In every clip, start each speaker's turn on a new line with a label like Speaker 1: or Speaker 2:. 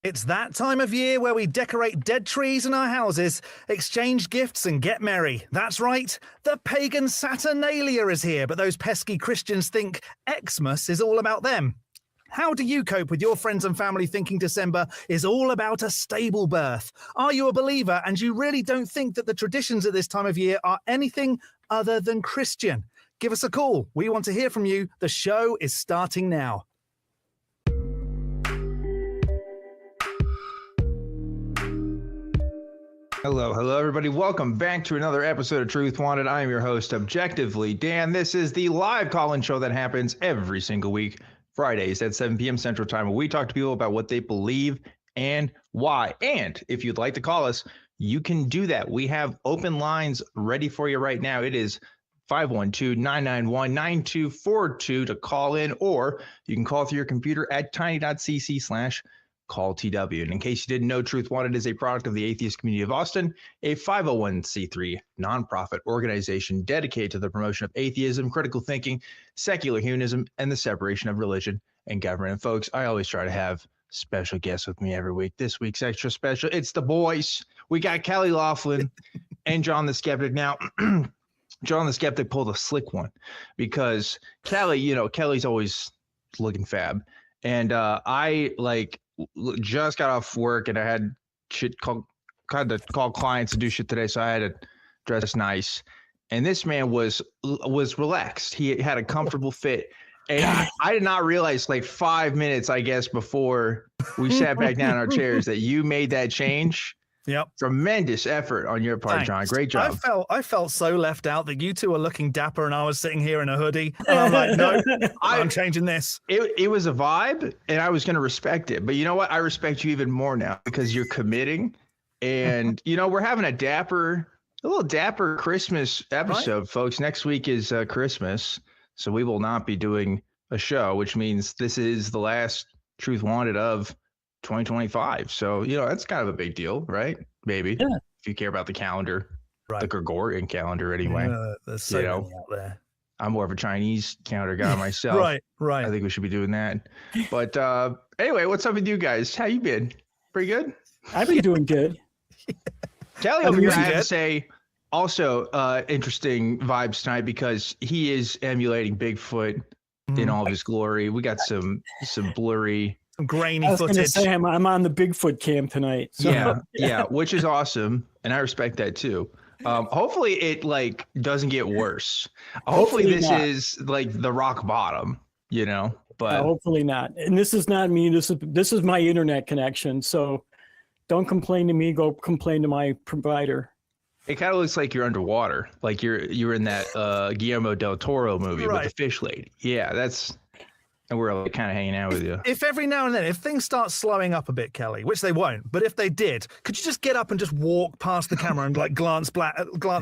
Speaker 1: It's that time of year where we decorate dead trees in our houses, exchange gifts and get merry. That's right, the pagan Saturnalia is here, but those pesky Christians think Xmas is all about them. How do you cope with your friends and family thinking December is all about a stable birth? Are you a believer and you really don't think that the traditions at this time of year are anything other than Christian? Give us a call. We want to hear from you. The show is starting now.
Speaker 2: Hello, everybody. Welcome back to another episode of Truth Wanted. I am your host, Objectively Dan. This is the live call-in show that happens every single week, Fridays at 7 p.m. Central Time, where we talk to people about what they believe and why. And if you'd like to call us, you can do that. We have open lines ready for you right now. It is 512-991-9242 to call in, or you can call through your computer at tiny.cc/calltw. And in case you didn't know, Truth Wanted is a product of the Atheist Community of Austin, a 501c3 nonprofit organization dedicated to the promotion of atheism, critical thinking, secular humanism, and the separation of religion and government. And folks, I always try to have special guests with me every week. This week's extra special. It's the boys. We got Kelley, Laughlin, and John the Skeptic. Now, John the Skeptic pulled a slick one because Kelley's always looking fab. And I just got off work and I had to call clients to do shit today, so I had to dress nice. And this man was relaxed. He had a comfortable fit. And I did not realize 5 minutes, I guess, before we sat back down in our chairs that you made that change.
Speaker 1: Yep.
Speaker 2: Tremendous effort on your part,
Speaker 1: Thanks.
Speaker 2: John. Great job.
Speaker 1: I felt so left out that you two are looking dapper and I was sitting here in a hoodie. And I'm like, no, I'm changing this.
Speaker 2: It was a vibe and I was going to respect it. But you know what? I respect you even more now because you're committing. And, we're having a little dapper Christmas episode, right, folks. Next week is Christmas. So we will not be doing a show, which means this is the last Truth Wanted of 2025. So, that's kind of a big deal, right? Maybe. Yeah. If you care about the calendar, right. The Gregorian calendar anyway.
Speaker 1: There's so many out there.
Speaker 2: I'm more of a Chinese calendar guy myself.
Speaker 1: Right.
Speaker 2: I think we should be doing that. But anyway, what's up with you guys? How you been? Pretty good?
Speaker 3: I've been doing good.
Speaker 2: Kelley over here, I have to say, also interesting vibes tonight because he is emulating Bigfoot in all of his glory. We got some blurry,
Speaker 1: some grainy
Speaker 3: I was
Speaker 1: footage.
Speaker 3: Say I'm on the Bigfoot cam tonight. So.
Speaker 2: Yeah, which is awesome, and I respect that too. Hopefully it doesn't get worse. Hopefully this is the rock bottom, But
Speaker 3: hopefully not. And this is not me. This is my internet connection. So don't complain to me. Go complain to my provider.
Speaker 2: It kind of looks like you're underwater, like you're in that Guillermo del Toro movie, right, with the fish lady. Yeah, and we're kind of hanging out with you.
Speaker 1: If every now and then, if things start slowing up a bit, Kelley, which they won't, but if they did, could you just get up and just walk past the camera and glance back?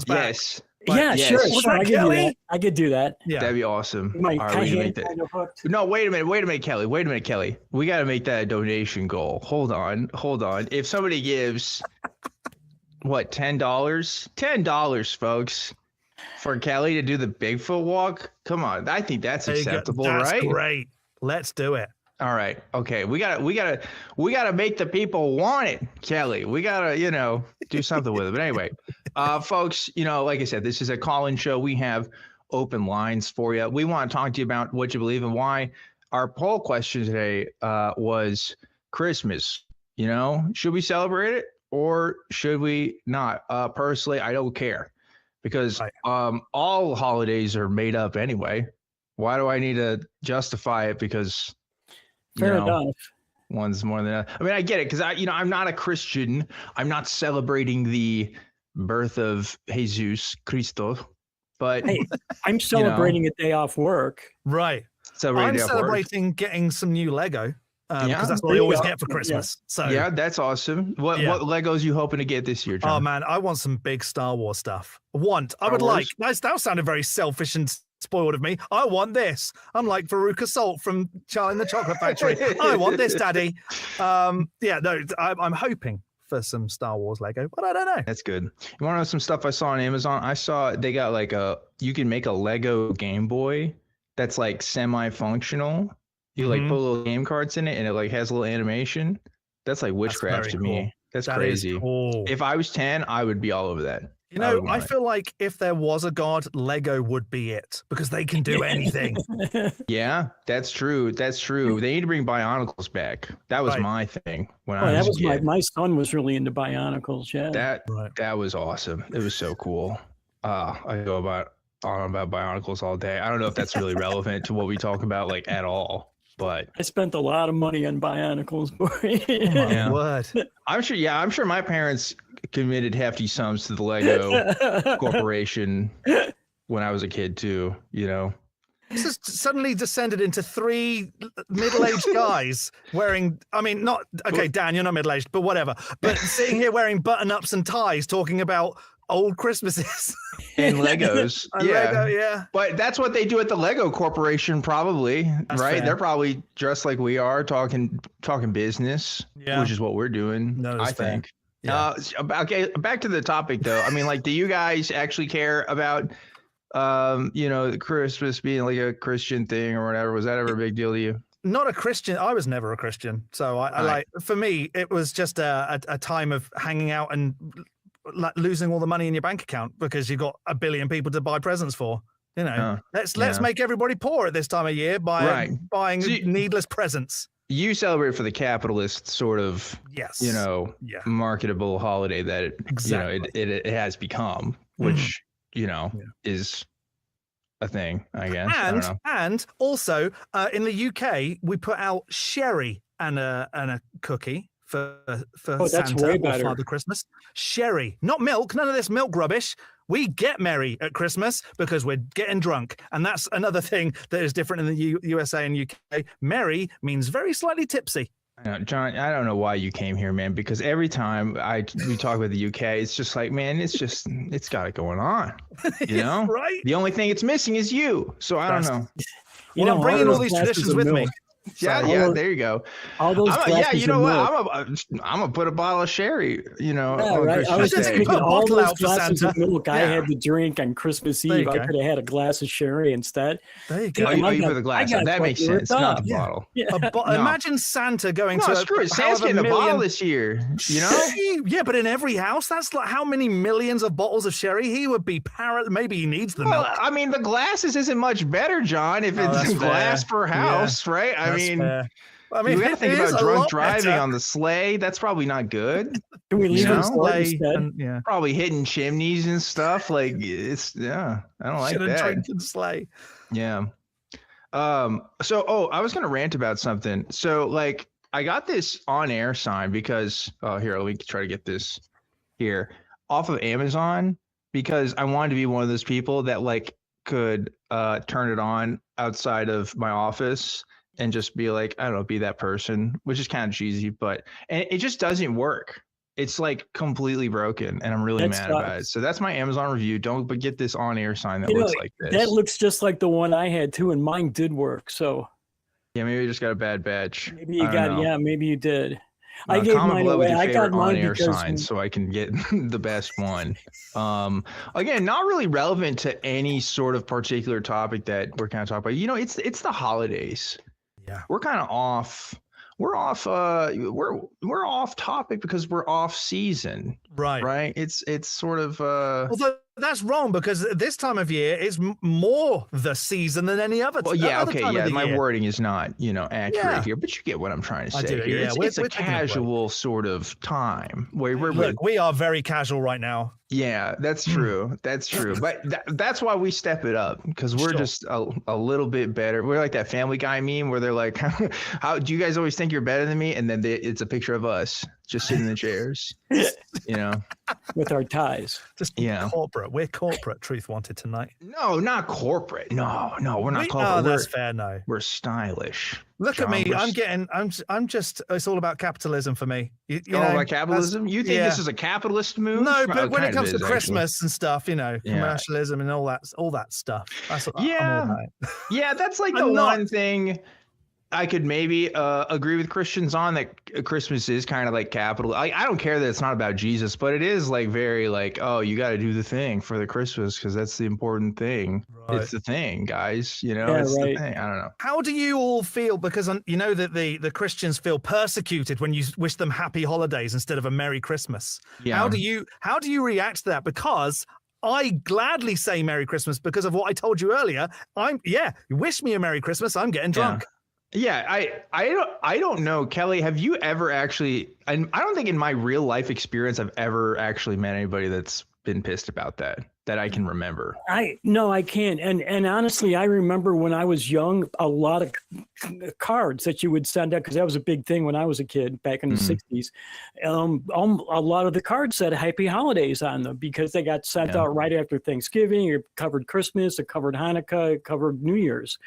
Speaker 2: Yes.
Speaker 3: Yes. Sure. I could do that. I could do that.
Speaker 2: Yeah, that'd be awesome.
Speaker 3: My
Speaker 2: hand kind of hooked. No, wait a minute, Kelley. We got to make that a donation goal. Hold on. If somebody gives, what, $10? $10, folks, for Kelley to do the Bigfoot walk? Come on, I think that's acceptable, right?
Speaker 1: That's great. Let's do it.
Speaker 2: All right. Okay. We gotta make the people want it, Kelley. We gotta, do something with it. But anyway, folks, like I said, this is a call-in show. We have open lines for you. We want to talk to you about what you believe and why. Our poll question today was Christmas. Should we celebrate it or should we not? Personally, I don't care because all holidays are made up anyway. Why do I need to justify it? Because
Speaker 3: fair enough.
Speaker 2: One's more than another. I mean, I get it because I'm not a Christian. I'm not celebrating the birth of Jesus Cristo, but
Speaker 3: hey, I'm celebrating a day off work.
Speaker 1: Right. I'm celebrating getting some new Lego because that's what we always get for Christmas. Yeah. So
Speaker 2: yeah, that's awesome. What Legos you hoping to get this year, John?
Speaker 1: Oh man, I want some big Star Wars stuff. That sounded very selfish and spoiled of me. I want this. I'm like Veruca Salt from Charlie and the Chocolate Factory. I want this, Daddy. I'm hoping for some Star Wars Lego, but I don't know.
Speaker 2: That's good. You want to know some stuff I saw on Amazon? I saw they got you can make a Lego Game Boy that's semi-functional. You put little game cards in it and it has a little animation. That's like witchcraft to me. That's
Speaker 1: That
Speaker 2: crazy.
Speaker 1: is cool.
Speaker 2: If I was 10, I would be all over that.
Speaker 1: You know, I feel like if there was a god, Lego would be it because they can do anything.
Speaker 2: Yeah, that's true. That's true. They need to bring Bionicles back. That was my thing when I was a kid.
Speaker 3: My son was really into Bionicles. Yeah,
Speaker 2: that was awesome. It was so cool. I go on about Bionicles all day. I don't know if that's really relevant to what we talk about like at all. But
Speaker 3: I spent a lot of money on Bionicles, boy.
Speaker 2: Yeah.
Speaker 1: Word.
Speaker 2: I'm sure my parents committed hefty sums to the Lego Corporation when I was a kid too, you know.
Speaker 1: This has suddenly descended into 3 middle-aged guys wearing, Dan, you're not middle-aged, but whatever. But sitting here wearing button-ups and ties talking about old Christmases.
Speaker 2: And Legos.
Speaker 1: Lego, yeah.
Speaker 2: But that's what they do at the Lego Corporation, probably.
Speaker 1: That's
Speaker 2: right?
Speaker 1: fair.
Speaker 2: They're probably dressed like we are, talking business, which is what we're doing, I think.
Speaker 1: Yeah.
Speaker 2: Okay, back to the topic though. I mean, like, do you guys actually care about Christmas being like a Christian thing or whatever? Was that ever a big deal to you?
Speaker 1: Not a Christian. I was never a Christian. So I like, for me, it was just a time of hanging out and losing all the money in your bank account because you've got a billion people to buy presents for. You know, let's make everybody poor at this time of year by buying needless presents.
Speaker 2: You celebrate for the capitalist sort of, marketable holiday that it has become, which is a thing, I guess.
Speaker 1: And also in the UK, we put out sherry and a cookie for Santa or Father Christmas. Sherry, not milk. None of this milk rubbish. We get merry at Christmas because we're getting drunk. And that's another thing that is different in the USA and UK. Merry means very slightly tipsy.
Speaker 2: John, I don't know why you came here, man, because every time we talk about the UK, it's just like, man, it's got it going on. You know?
Speaker 1: Right?
Speaker 2: The only thing it's missing is you. So I don't know.
Speaker 1: I'm bringing all these traditions with me.
Speaker 2: Yeah, there you go.
Speaker 3: All those
Speaker 2: you know what? I'm gonna put a bottle of sherry.
Speaker 3: Right. I was just thinking all those glasses of milk I had to drink on Christmas Eve. I could have had a glass of sherry instead.
Speaker 1: There you go.
Speaker 2: You put the glass. That makes sense. Not the bottle.
Speaker 1: Yeah. Imagine Santa going to
Speaker 2: screw it. Santa's getting a bottle this year. You know?
Speaker 1: Yeah, but in every house, that's like how many millions of bottles of sherry he would be. Maybe he needs the milk.
Speaker 2: I mean, the glasses isn't much better, John. If it's glass per house, right? I mean, you got to think about drunk driving on the sleigh. That's probably not good.
Speaker 3: Can we leave the sleigh
Speaker 1: instead?
Speaker 2: Probably hitting chimneys and stuff. Like I don't like that.
Speaker 1: Drinking sleigh.
Speaker 2: Yeah. I was gonna rant about something. So like, I got this on-air sign because here, let me try to get this here off of Amazon because I wanted to be one of those people that like could turn it on outside of my office and just be like, I don't know, be that person, which is kind of cheesy, but it just doesn't work. It's like completely broken and I'm really mad about it. So that's my Amazon review. Don't get this on-air sign that looks like this.
Speaker 3: That looks just like the one I had too, and mine did work. So
Speaker 2: yeah, maybe you just got a bad badge.
Speaker 3: Maybe you maybe you did.
Speaker 2: I gave mine away. I got mine on-air signs so I can get the best one. Again, not really relevant to any sort of particular topic that we're kind of talking about. You know, it's the holidays.
Speaker 1: Yeah,
Speaker 2: we're kind of off. We're off. We're off topic because we're off season. Right. It's sort of.
Speaker 1: Although that's wrong because this time of year is more the season than any other.
Speaker 2: Well, yeah, okay, yeah. My wording is not accurate here, but you get what I'm trying to say. Here. It's a casual sort of time where
Speaker 1: we are very casual right now.
Speaker 2: Yeah, that's true. That's true. But that's why we step it up because we're just a little bit better. We're like that Family Guy meme where they're like, "How do you guys always think you're better than me?" And then it's a picture of us just sitting in the chairs,
Speaker 3: with our ties.
Speaker 1: Just corporate. We're corporate. Truth wanted tonight.
Speaker 2: No, not corporate. No, we're not corporate.
Speaker 1: Oh, that's fair. No,
Speaker 2: we're stylish.
Speaker 1: Look at me. I'm just. It's all about capitalism for me. You know,
Speaker 2: about capitalism. You think this is a capitalist move?
Speaker 1: No, but when it comes to Christmas and stuff, commercialism and all that stuff. That's what I'm all about.
Speaker 2: Yeah, that's like the one thing. I could maybe agree with Christians on that. Christmas is kind of like capital. I don't care that it's not about Jesus, but it is like very like, oh, you got to do the thing for the Christmas because that's the important thing.
Speaker 1: Right.
Speaker 2: It's the thing, guys. You know,
Speaker 3: Yeah,
Speaker 2: it's
Speaker 3: right.
Speaker 2: the thing. I don't know.
Speaker 1: How do you all feel? Because you know that the Christians feel persecuted when you wish them happy holidays instead of a Merry Christmas.
Speaker 2: Yeah.
Speaker 1: How do you react to that? Because I gladly say Merry Christmas because of what I told you earlier. You wish me a Merry Christmas. I'm getting drunk.
Speaker 2: Yeah, I don't know, Kelley. Have you ever actually? I don't think in my real life experience I've ever actually met anybody that's been pissed about that I can remember.
Speaker 3: No, I can't. And honestly, I remember when I was young, a lot of cards that you would send out, because that was a big thing when I was a kid back in the 60s. A lot of the cards said Happy Holidays on them because they got sent out right after Thanksgiving. It covered Christmas, it covered Hanukkah, it covered New Year's.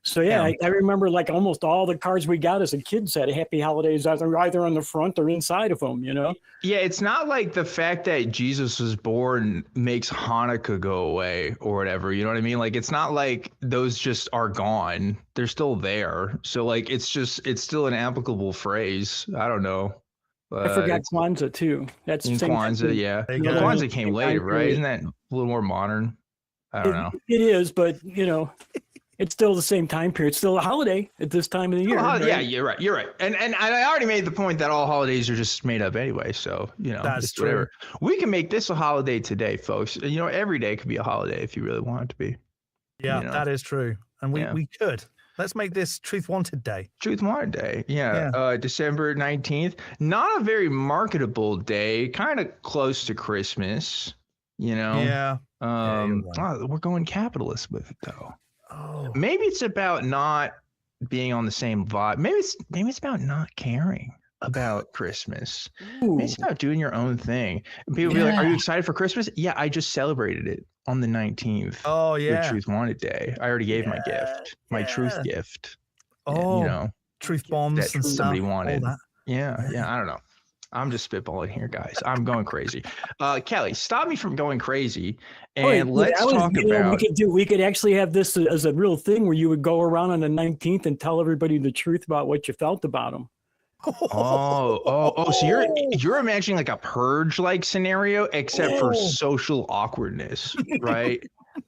Speaker 3: So I remember like almost all the cards we got as a kid said Happy Holidays either on the front or inside of them, you know?
Speaker 2: Yeah, it's not like the fact that Jesus was born makes Hanukkah go away or whatever, you know what I mean? Like, it's not like those just are gone. They're still there. So like, it's still an applicable phrase. I don't know.
Speaker 3: I forgot Kwanzaa too. That's
Speaker 2: Kwanzaa, yeah. Kwanzaa came later, right? Isn't that a little more modern? I don't know.
Speaker 3: It is, but you know, it's still the same time period. It's still a holiday at this time of the year.
Speaker 2: Right? Yeah, you're right. And I already made the point that all holidays are just made up anyway. So, you know,
Speaker 1: that's true.
Speaker 2: Whatever. We can make this a holiday today, folks. You know, every day could be a holiday if you really want it to be.
Speaker 1: Yeah,
Speaker 2: you know?
Speaker 1: that is true. And we could. Let's make this Truth Wanted Day.
Speaker 2: Truth Wanted Day. Yeah. December 19th. Not a very marketable day. Kind of close to Christmas, you know?
Speaker 1: Yeah.
Speaker 2: We're going capitalist with it, though.
Speaker 1: Oh.
Speaker 2: Maybe it's about not being on the same vibe. Maybe it's about not caring about Christmas.
Speaker 3: Ooh.
Speaker 2: Maybe it's about doing your own thing. People be like, "Are you excited for Christmas?" Yeah, I just celebrated it on the 19th.
Speaker 1: Oh yeah,
Speaker 2: the Truth Wanted Day. I already gave my gift, my truth gift.
Speaker 1: Oh,
Speaker 2: you know,
Speaker 1: truth bombs and
Speaker 2: somebody
Speaker 1: stuff,
Speaker 2: wanted.
Speaker 1: all that.
Speaker 2: Yeah. I don't know. I'm just spitballing here, guys. I'm going crazy. Kelley, stop me from going crazy, and let's talk about.
Speaker 3: We could actually have this as a real thing where you would go around on the 19th and tell everybody the truth about what you felt about them.
Speaker 2: So you're imagining like a purge-like scennario, except for social awkwardness, right?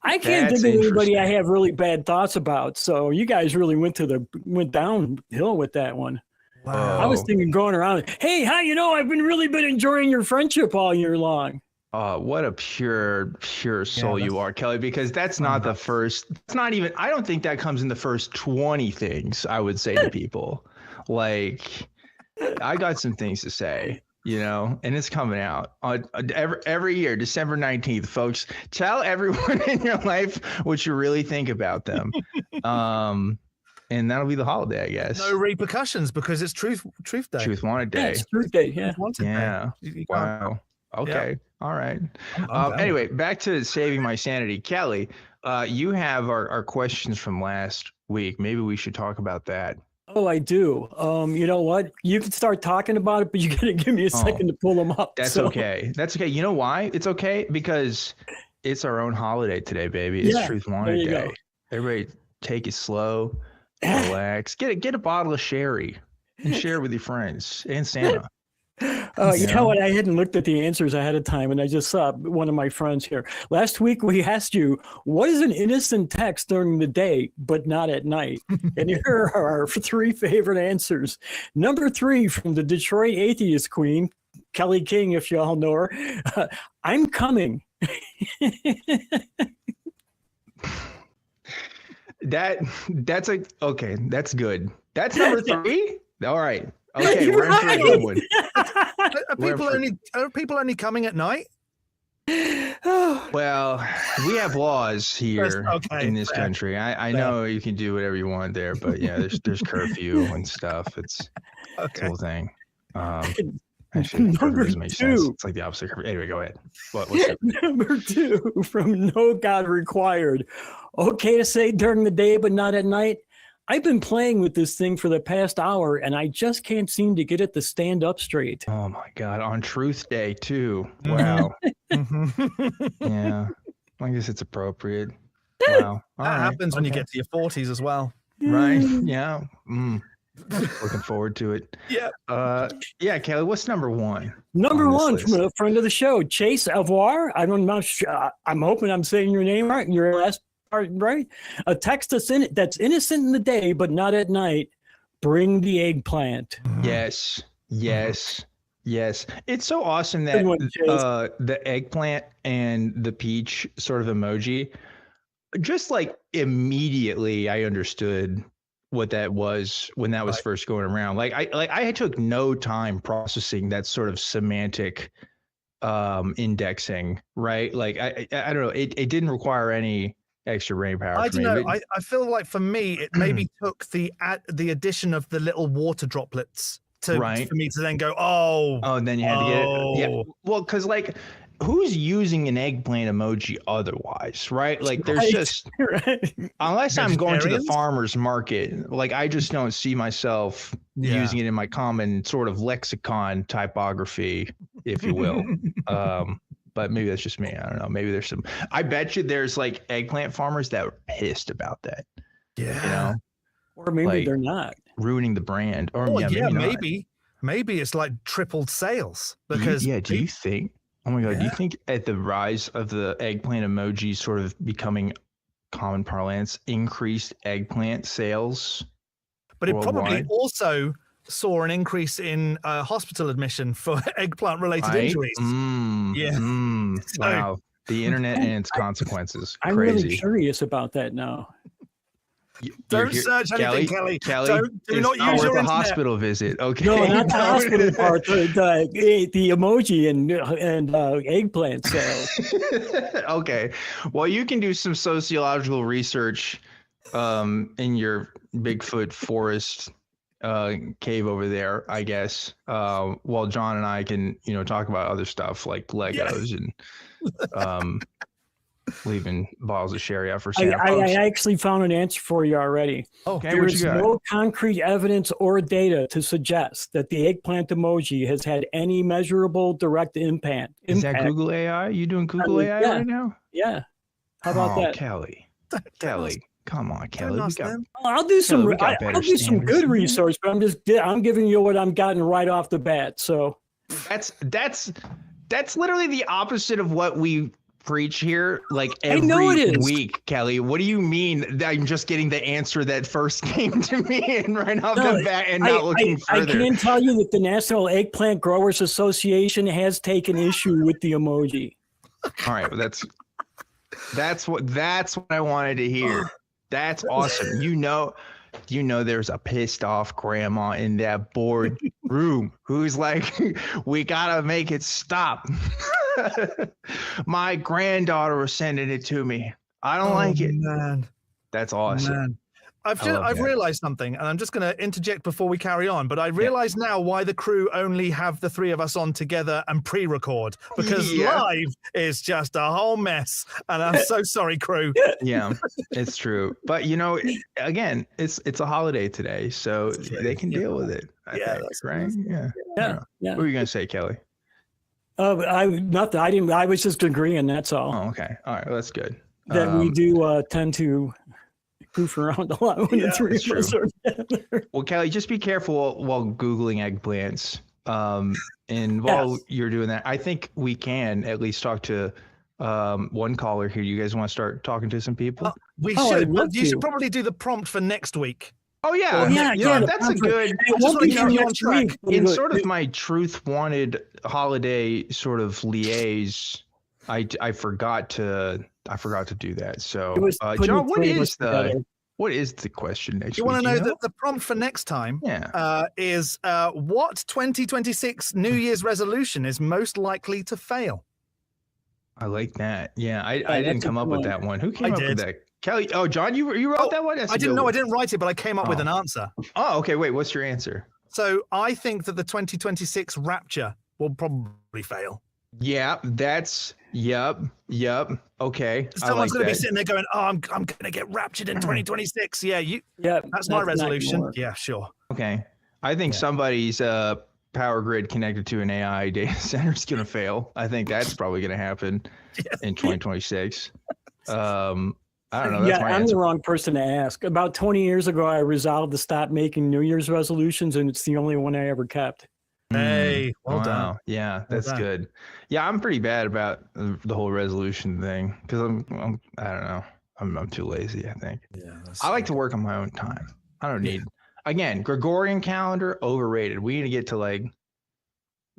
Speaker 3: I can't think of anybody I have really bad thoughts about. So you guys really went downhill with that one.
Speaker 1: Wow.
Speaker 3: I was thinking going around, hey, how you know I've really been enjoying your friendship all year long.
Speaker 2: What a pure soul you are, Kelley, because that's not the first. It's not even. I don't think that comes in the first 20 things I would say to people. Like, I got some things to say, you know, and it's coming out every year, December 19th, folks. Tell everyone in your life what you really think about them. And that'll be the holiday, I guess.
Speaker 1: No repercussions because it's Truth Day.
Speaker 2: Truth Wanted Day.
Speaker 3: Yeah, it's Truth Day. Yeah.
Speaker 2: Wow. Okay. Yeah. All right. Anyway, back to saving my sanity. Kelley, you have our questions from last week. Maybe we should talk about that.
Speaker 3: Oh, I do. You know what? You can start talking about it, but you got to give me a second to pull them up.
Speaker 2: That's okay. That's okay. You know why it's okay? Because it's our own holiday today, baby. It's Truth Wanted Day. Go. Everybody take it slow. Relax. Get a bottle of sherry and share it with your friends and Santa.
Speaker 3: You know what? I hadn't looked at the answers ahead of time, and I just saw one of my friends here. Last week, we asked you, what is an innocent text during the day, but not at night? And here are our 3 favorite answers. Number 3 from the Detroit Atheist Queen, Kelley King, if you all know her. I'm coming.
Speaker 2: That's okay. That's good. That's number 3. All right. Okay, we're in for a good one.
Speaker 1: Are people only coming at night?
Speaker 2: Well, we have laws here in this country. I know you can do whatever you want there, but yeah, there's curfew and stuff. It's a whole thing. Actually, number 2 makes sense. It's like the opposite. Anyway, go ahead. What's up?
Speaker 3: Number 2 from No God Required. Okay to say during the day, but not at night. I've been playing with this thing for the past hour, and I just can't seem to get it to stand up straight.
Speaker 2: Oh my God! On Truth Day too. Wow. Yeah, I guess it's appropriate. Wow.
Speaker 1: That happens when you get to your 40s as well.
Speaker 2: Right? Yeah. Looking forward to it.
Speaker 1: Yeah.
Speaker 2: Yeah, Kelley, what's number one?
Speaker 3: Number
Speaker 2: on this
Speaker 3: one
Speaker 2: list?
Speaker 3: from a friend of the show, Chase Avoir. I'm not sure. I'm hoping I'm saying your name right. Your last part right. A text that's innocent in the day, but not at night. Bring the eggplant.
Speaker 2: Yes. Yes. Yes. It's so awesome that
Speaker 3: Good one, Chase.
Speaker 2: the eggplant and the peach sort of emoji, just like immediately I understood what that was when that was first going around. I took no time processing that sort of semantic indexing, right? Like I don't know, it didn't require any extra brain power.
Speaker 1: I
Speaker 2: for
Speaker 1: don't
Speaker 2: me,
Speaker 1: know. I feel like for me, it maybe took the addition of the little water droplets for me to then go, oh,
Speaker 2: and then you had to get it. Yeah. Well, because like, who's using an eggplant emoji otherwise, right? Like, there's just unless I'm going to the farmer's market, like I just don't see myself using it in my common sort of lexicon typography, if you will. But maybe that's just me. I don't know. Maybe there's some. I bet you there's like eggplant farmers that were pissed about that.
Speaker 1: Yeah.
Speaker 2: You know?
Speaker 3: Or maybe
Speaker 2: like,
Speaker 3: they're not
Speaker 2: ruining the brand. Or
Speaker 1: maybe it's like tripled sales because
Speaker 2: do you think? Oh my God, do you think at the rise of the eggplant emoji sort of becoming common parlance, increased eggplant sales?
Speaker 1: But it probably also saw an increase in hospital admission for eggplant-related injuries.
Speaker 2: Wow, the internet and its consequences.
Speaker 3: I'm really curious about that now.
Speaker 1: Don't search anything, Kelley. Do not use your
Speaker 2: internet. Hospital visit. Okay.
Speaker 3: No, not the hospital part. The emoji and eggplant sales.
Speaker 2: Okay. Well, you can do some sociological research in your Bigfoot forest cave over there, I guess. While John and I can, talk about other stuff like Legos and leaving bottles of sherry out for Santa.
Speaker 3: I actually found an answer for you already.
Speaker 2: Okay,
Speaker 3: there is no concrete evidence or data to suggest that the eggplant emoji has had any measurable direct impact.
Speaker 2: Is that Google AI? You doing Google AI right now?
Speaker 3: Yeah. How about that,
Speaker 2: Kelley? Come on, Kelley.
Speaker 3: I'll do some good research, but I'm giving you what I'm gotten right off the bat. So
Speaker 2: that's literally the opposite of what we preach here, like
Speaker 3: every
Speaker 2: week, Kelley. What do you mean that I'm just getting the answer that first came to me and right off the bat and not looking further?
Speaker 3: I can tell you that the National Eggplant Growers Association has taken issue with the emoji.
Speaker 2: All right, well, that's what I wanted to hear. That's awesome. There's a pissed off grandma in that board room who's like, we gotta make it stop. My granddaughter was sending it to me. I don't like it.
Speaker 1: Man.
Speaker 2: That's awesome.
Speaker 1: Man. I've realized something, and I'm just going to interject before we carry on, but I realize now why the crew only have the three of us on together and pre-record, because live is just a whole mess, and I'm so sorry, crew.
Speaker 2: Yeah, it's true. But, again, it's a holiday today, so they can deal with it. I think, that's right. Yeah. What were you going to say, Kelley?
Speaker 3: Nothing. I didn't. I was just agreeing. That's all.
Speaker 2: Oh, okay. All right. Well, that's good.
Speaker 3: That we do tend to goof around a lot when the three of us are together.
Speaker 2: Well, Kelley, just be careful while Googling eggplants. And while you're doing that, I think we can at least talk to one caller here. You guys want to start talking to some people?
Speaker 1: We should. You should probably do the prompt for next week.
Speaker 2: Oh yeah, that's a good. In sort of my Truth Wanted holiday sort of liaise, I forgot to do that. So, John, what is the question next week?
Speaker 1: You want to know that the prompt for next time? Is what 2026 New Year's resolution is most likely to fail?
Speaker 2: I like that. Yeah, I didn't come up with that one. Who came up with that? Kelley. Oh, John, you wrote that one?
Speaker 1: I didn't know. I didn't write it, but I came up with an answer.
Speaker 2: Oh, okay. Wait, what's your answer?
Speaker 1: So I think that the 2026 rapture will probably fail.
Speaker 2: Yeah, yep. Okay.
Speaker 1: Someone's going to be sitting there going, "Oh, I'm going to get raptured in 2026." Yeah, that's my resolution. Yeah, sure.
Speaker 2: Okay. I think somebody's power grid connected to an AI data center is going to fail. I think that's probably going to happen in 2026. I don't know. That's
Speaker 3: Yeah,
Speaker 2: my
Speaker 3: I'm
Speaker 2: answer.
Speaker 3: the wrong person to ask. About 20 years ago, I resolved to stop making New Year's resolutions, and it's the only one I ever kept.
Speaker 1: Hey, well done.
Speaker 2: Wow. Yeah,
Speaker 1: Well
Speaker 2: that's
Speaker 1: done.
Speaker 2: good. Yeah, I'm pretty bad about the whole resolution thing because I don't know. I'm too lazy, I think.
Speaker 1: Yeah,
Speaker 2: I like to work on my own time. I don't need, again, Gregorian calendar, overrated. We need to get to like,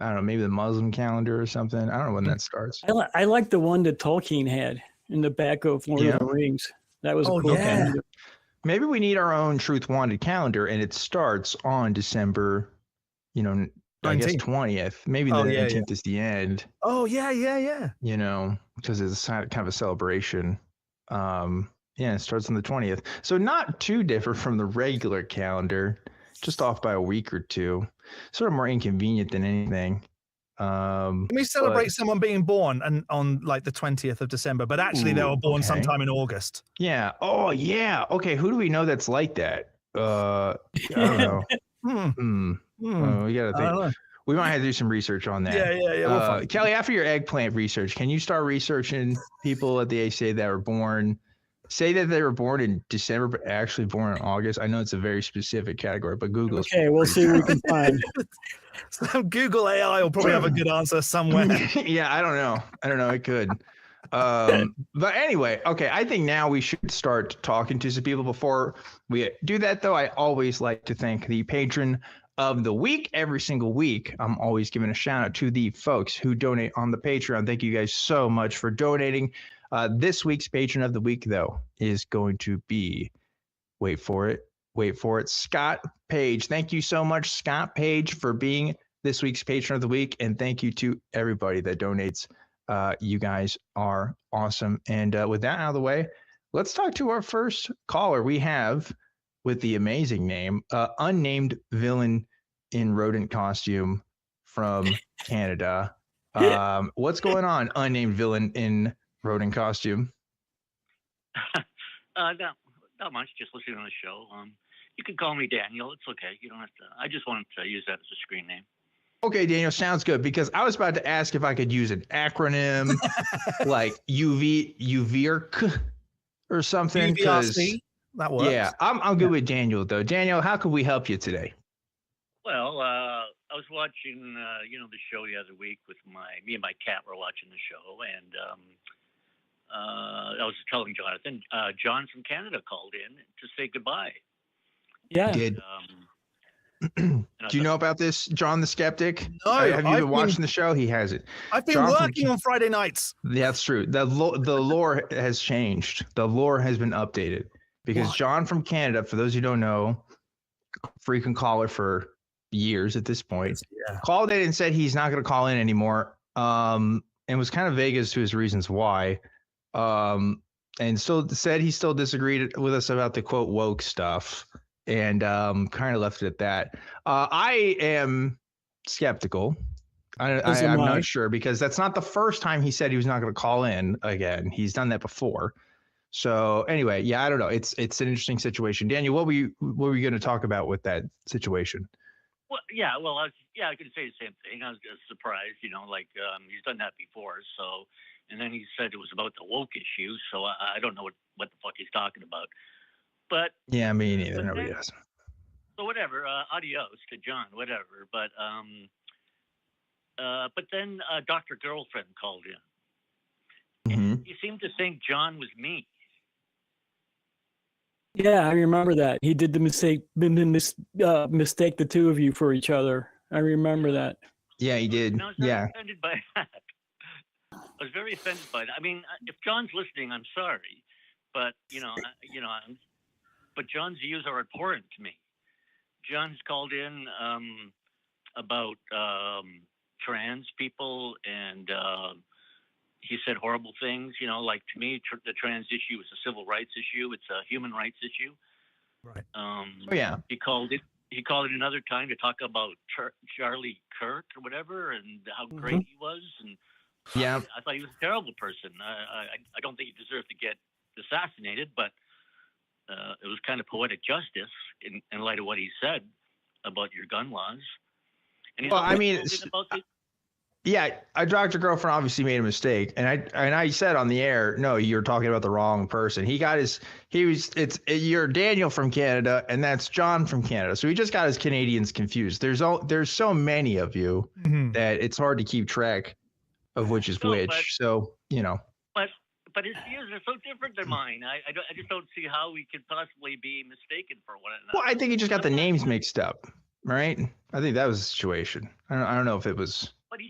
Speaker 2: I don't know, maybe the Muslim calendar or something. I don't know when that starts.
Speaker 3: I like the one that Tolkien had in the back of Lord of the Rings. That was a cool calendar.
Speaker 2: Maybe we need our own Truth Wanted calendar, and it starts on December, I guess 20th. Maybe the 19th is the end.
Speaker 1: Oh, yeah.
Speaker 2: Because it's kind of a celebration. It starts on the 20th. So not too different from the regular calendar, just off by a week or two. Sort of more inconvenient than anything.
Speaker 1: Can we celebrate someone being born on like the 20th of December, but actually they were born sometime in August?
Speaker 2: Yeah. Oh, yeah. Okay. Who do we know that's like that? I don't know. We got to think. We might have to do some research on that.
Speaker 1: Yeah. We'll find
Speaker 2: Kelley, after your eggplant research, can you start researching people at the ACA that were born? Say that they were born in December, but actually born in August. I know it's a very specific category, but Google's
Speaker 3: okay. We'll see what we can find.
Speaker 1: So Google AI will probably have a good answer somewhere.
Speaker 2: Yeah, I don't know. It could. But anyway, okay. I think now we should start talking to some people. Before we do that, though, I always like to thank the patron of the week. Every single week, I'm always giving a shout out to the folks who donate on the Patreon. Thank you guys so much for donating. This week's patron of the week, though, is going to be, wait for it, Scott Page. Thank you so much, Scott Page, for being this week's patron of the week. And thank you to everybody that donates. You guys are awesome. And with that out of the way, let's talk to our first caller. We have, with the amazing name, unnamed villain in rodent costume from Canada. What's going on, unnamed villain in rodent costume?
Speaker 4: Not much. Just listening to the show. You can call me Daniel. It's okay. You don't have to. I just wanted to use that as a screen name.
Speaker 2: Okay, Daniel, sounds good, because I was about to ask if I could use an acronym like UVIRC or something.
Speaker 1: UVRC, that works.
Speaker 2: Yeah, I'm good with Daniel, though. Daniel, how can we help you today?
Speaker 4: Well, I was watching, the show the other week with me and my cat were watching the show, and I was telling Jonathan, John from Canada called in to say goodbye.
Speaker 3: Yeah.
Speaker 2: Did. Do you know about this, John the Skeptic?
Speaker 1: No.
Speaker 2: Have you been watching the show? He hasn't.
Speaker 1: I've been working on Friday nights.
Speaker 2: That's true. The lore has changed. The lore has been updated because John from Canada, for those who don't know, frequent caller for years at this point, called in and said he's not going to call in anymore, and was kind of vague as to his reasons why, and still said he still disagreed with us about the quote woke stuff, and kind of left it at that. I am skeptical. I'm not sure, because that's not the first time he said he was not going to call in again. He's done that before. So anyway, yeah, I don't know. It's an interesting situation. Daniel, what were you going to talk about with that situation?
Speaker 4: Well, I could say the same thing. I was just surprised, he's done that before. So, and then he said it was about the woke issue. So I don't know what the fuck he's talking about. But
Speaker 2: yeah, me neither. Nobody does.
Speaker 4: So whatever. Adios to John. Whatever. But then Dr. Girlfriend called in.
Speaker 2: Mm-hmm.
Speaker 4: He seemed to think John was me.
Speaker 3: Yeah, I remember that. He did the mistake the two of you for each other. I remember that.
Speaker 2: Yeah, he did.
Speaker 4: I was very offended by that. I was very offended by that. I mean, if John's listening, I'm sorry, but but John's views are important to me. John's called in about trans people, and he said horrible things. Like, to me, the trans issue is a civil rights issue. It's a human rights issue.
Speaker 1: Right.
Speaker 4: He called it another time to talk about Charlie Kirk or whatever, and how great he was. And I thought he was a terrible person. I don't think he deserved to get assassinated, but it was kind of poetic justice in light of what he said about your gun laws. And
Speaker 2: Yeah, Dr. Girlfriend obviously made a mistake, and I said on the air, no, you're talking about the wrong person. You're Daniel from Canada, and that's John from Canada. So he just got his Canadians confused. There's so many of you that it's hard to keep track of which is which. So
Speaker 4: But his views are so different than mine. I just don't see how we could possibly be mistaken for one another.
Speaker 2: Well, I think he just got the names mixed up, right? I think that was the situation. I don't know if it was.
Speaker 4: But he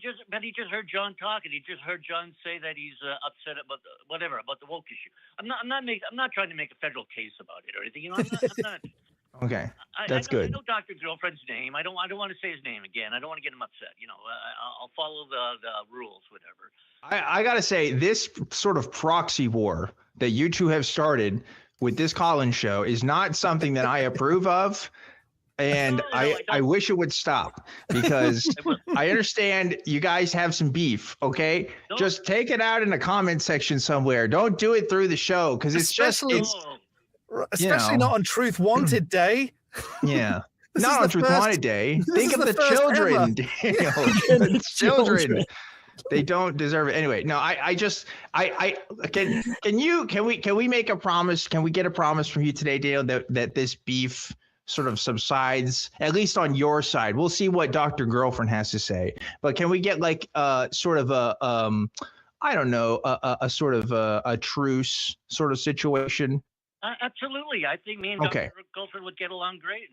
Speaker 4: just heard John talk, and he just heard John say that he's upset about about the woke issue. I'm not trying to make a federal case about it or anything. I'm not.
Speaker 2: Okay, that's good.
Speaker 4: I know Dr. Girlfriend's name. I don't want to say his name again. I don't want to get him upset. I'll follow the rules, whatever.
Speaker 2: I gotta say, this sort of proxy war that you two have started with this Collins show is not something that I approve of. And I wish it would stop, because I understand you guys have some beef. Okay, just take it out in the comment section somewhere. Don't do it through the show, because especially
Speaker 1: not on Truth Wanted Day.
Speaker 2: Yeah, not on Truth Wanted Day. Think of the children, Daniel. The children. They don't deserve it anyway. No, can we make a promise? Can we get a promise from you today, Daniel, that this beef sort of subsides, at least on your side? We'll see what Dr. Girlfriend has to say, but can we get like sort of a sort of a truce sort of situation?
Speaker 4: Absolutely. I think me and Dr. Girlfriend would get along great.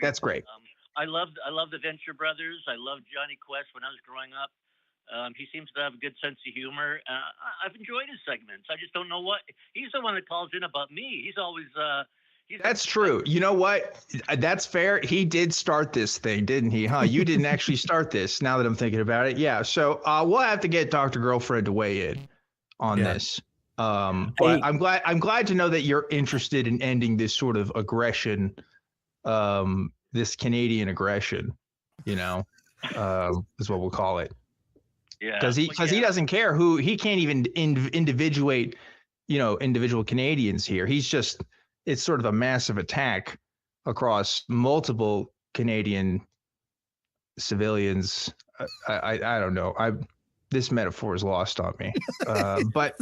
Speaker 2: That's great.
Speaker 4: I love the Venture Brothers. I loved Johnny Quest when I was growing up. He seems to have a good sense of humor. I've enjoyed his segments. I just don't know what he's the one that calls in about me. He's always that's
Speaker 2: true. You know what? That's fair. He did start this thing, didn't he? Huh? You didn't actually start this. Now that I'm thinking about it, yeah. So we'll have to get Dr. Girlfriend to weigh in on this. But I'm glad to know that you're interested in ending this sort of aggression, this Canadian aggression. Is what we'll call it. Yeah. Because he doesn't care who. He can't even individuate, individual Canadians here. It's sort of a massive attack across multiple Canadian civilians. I don't know. This metaphor is lost on me. But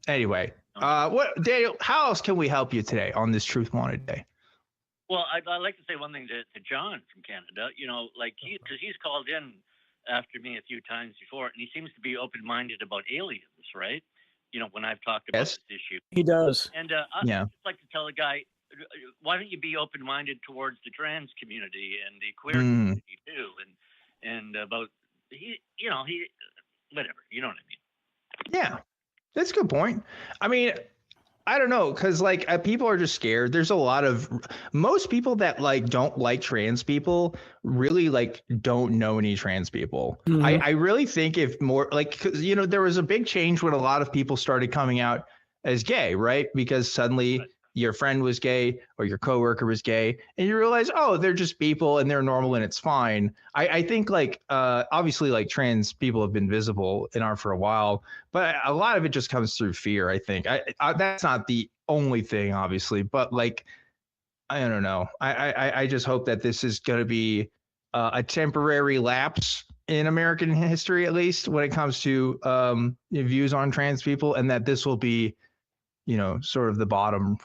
Speaker 2: anyway, Daniel, how else can we help you today on this Truth Wanted Day?
Speaker 4: Well, I'd like to say one thing to John from Canada. Because he's called in after me a few times before, and he seems to be open-minded about aliens, right? When I've talked about this issue.
Speaker 3: He does.
Speaker 4: And I'd just like to tell a guy, why don't you be open-minded towards the trans community and the queer community too? And about, whatever, you know what I mean?
Speaker 2: Yeah, that's a good point. I mean, I don't know, because people are just scared. There's most people that don't like trans people really don't know any trans people. Mm-hmm. I really think if more because there was a big change when a lot of people started coming out as gay, right? Because suddenly your friend was gay or your coworker was gay, and you realize, oh, they're just people and they're normal and it's fine. I think obviously trans people have been visible in art for a while, but a lot of it just comes through fear. I think that's not the only thing, obviously, but I don't know. I just hope that this is going to be a temporary lapse in American history, at least when it comes to views on trans people, and that this will be, sort of the bottoming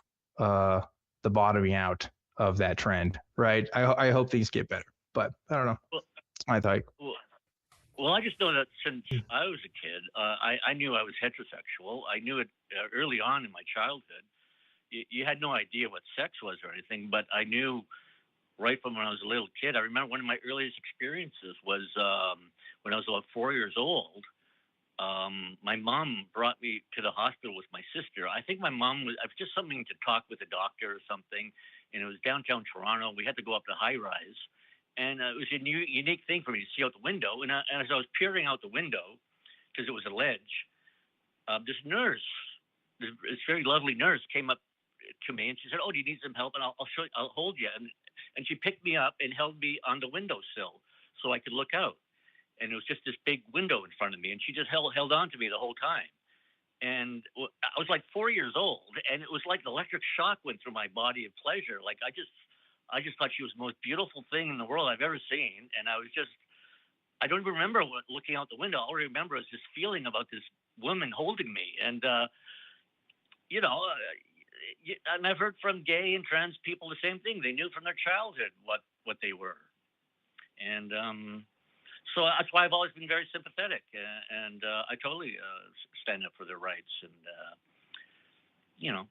Speaker 2: out of that trend, right? I hope things get better, but I don't know. Well, I thought.
Speaker 4: Well, I just know that since I was a kid, I knew I was heterosexual. I knew it early on in my childhood. You had no idea what sex was or anything, but I knew right from when I was a little kid. I remember one of my earliest experiences was when I was about 4 years old. My mom brought me to the hospital with my sister. I think my mom was just something to talk with a doctor or something, and it was downtown Toronto. We had to go up the high rise, and it was a unique thing for me to see out the window. And as I was peering out the window, because it was a ledge, this nurse, this very lovely nurse, came up to me and she said, "Oh, do you need some help? And I'll hold you." And she picked me up and held me on the windowsill so I could look out. And it was just this big window in front of me, and she just held on to me the whole time. And I was 4 years old, and it was like an electric shock went through my body of pleasure. I just thought she was the most beautiful thing in the world I've ever seen, and I was just I don't even remember looking out the window. All I remember is this feeling about this woman holding me. And, you know, and I've heard from gay and trans people the same thing. They knew from their childhood what they were. And so that's why I've always been very sympathetic. And I totally stand up for their rights. And, you know,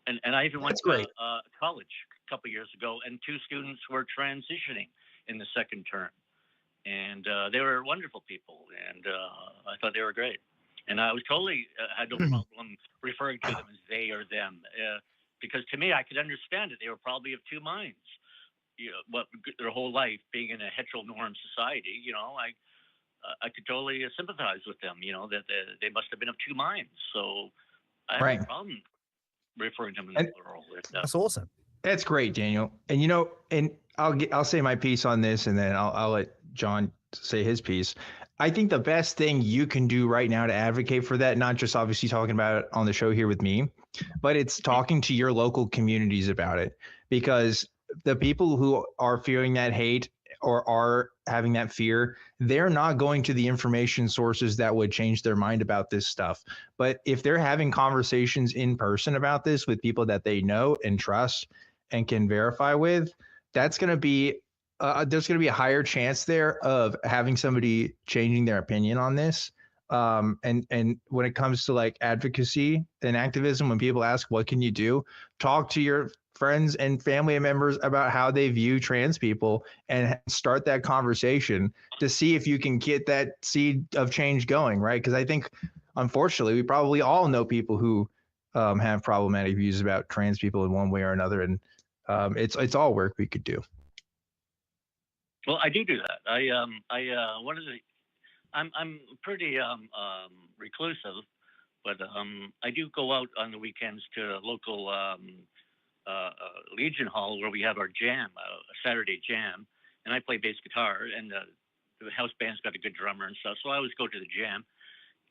Speaker 4: and I even went to college a couple of years ago, and 2 students were transitioning in the second term. And they were wonderful people, and I thought they were great. And I was totally had no problem referring to them as they or them, because to me, I could understand it. They were probably of 2 minds. You know, what their whole life being in a heteronorm society. You know, I could totally sympathize with them. You know, that they must have been of 2 minds. So I have no problem referring to them as plural.
Speaker 1: That's awesome.
Speaker 2: That's great, Daniel. And you know, and I'll say my piece on this, and then I'll let John say his piece. I think the best thing you can do right now to advocate for that, not just obviously talking about it on the show here with me, but it's talking to your local communities about it, because the people who are fearing that hate or are having that fear, they're not going to the information sources that would change their mind about this stuff. But if they're having conversations in person about this with people that they know and trust and can verify with, that's going to be there's going to be a higher chance there of having somebody changing their opinion on this. And when it comes to like advocacy and activism, when people ask, what can you do? Talk to your friends and family members about how they view trans people and start that conversation to see if you can get that seed of change going, right? Because I think, unfortunately, we probably all know people who have problematic views about trans people in one way or another. And it's all work we could do.
Speaker 4: Well, I do that. One of the, I'm pretty reclusive, but I do go out on the weekends to a local Legion Hall where we have our jam, a Saturday jam, and I play bass guitar, and the house band's got a good drummer and stuff, so I always go to the jam.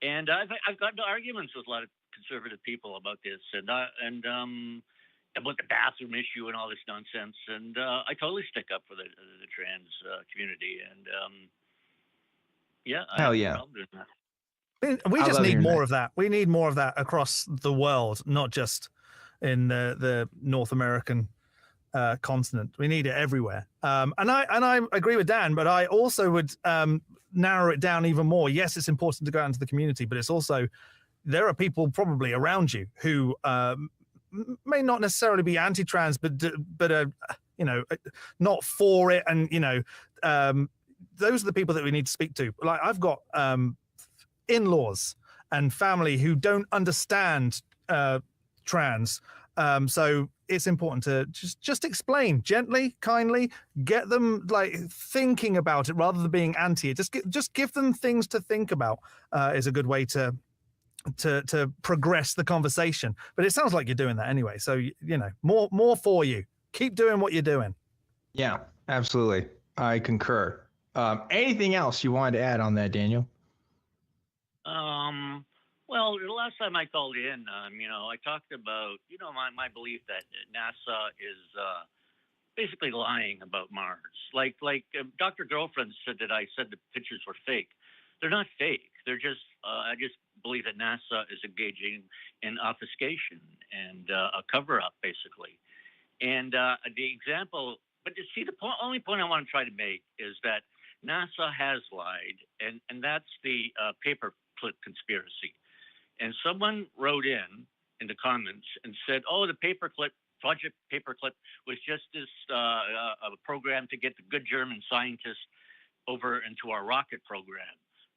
Speaker 4: And I've gotten into arguments with a lot of conservative people about this, and about the bathroom issue and all this nonsense. And I totally stick up for the trans community. And yeah,
Speaker 2: hell yeah.
Speaker 1: We just need more of that. We need more of that across the world, not just in the North American continent. We need it everywhere. And I agree with Dan, but I also would narrow it down even more. Yes, it's important to go out into the community, but it's also, there are people probably around you who may not necessarily be anti-trans, but you know, not for it. And, you know, those are the people that we need to speak to. Like, I've got in-laws and family who don't understand trans. So it's important to just explain gently, kindly, get them like thinking about it rather than being anti it. Just give them things to think about is a good way to progress the conversation. But it sounds like you're doing that anyway. So, you know, more for you. Keep doing what you're doing.
Speaker 2: Yeah, absolutely. I concur. Anything else you wanted to add on that, Daniel?
Speaker 4: Well, the last time I called in, you know, I talked about, you know, my belief that NASA is basically lying about Mars. Like Dr. Girlfriend said that I said the pictures were fake. They're not fake. They're just, I just believe that NASA is engaging in obfuscation and a cover-up, basically. And the example, but you see, the only point I want to try to make is that NASA has lied, and that's the paperclip conspiracy. And someone wrote in the comments and said, oh, the Project Paperclip was just this a program to get the good German scientists over into our rocket program.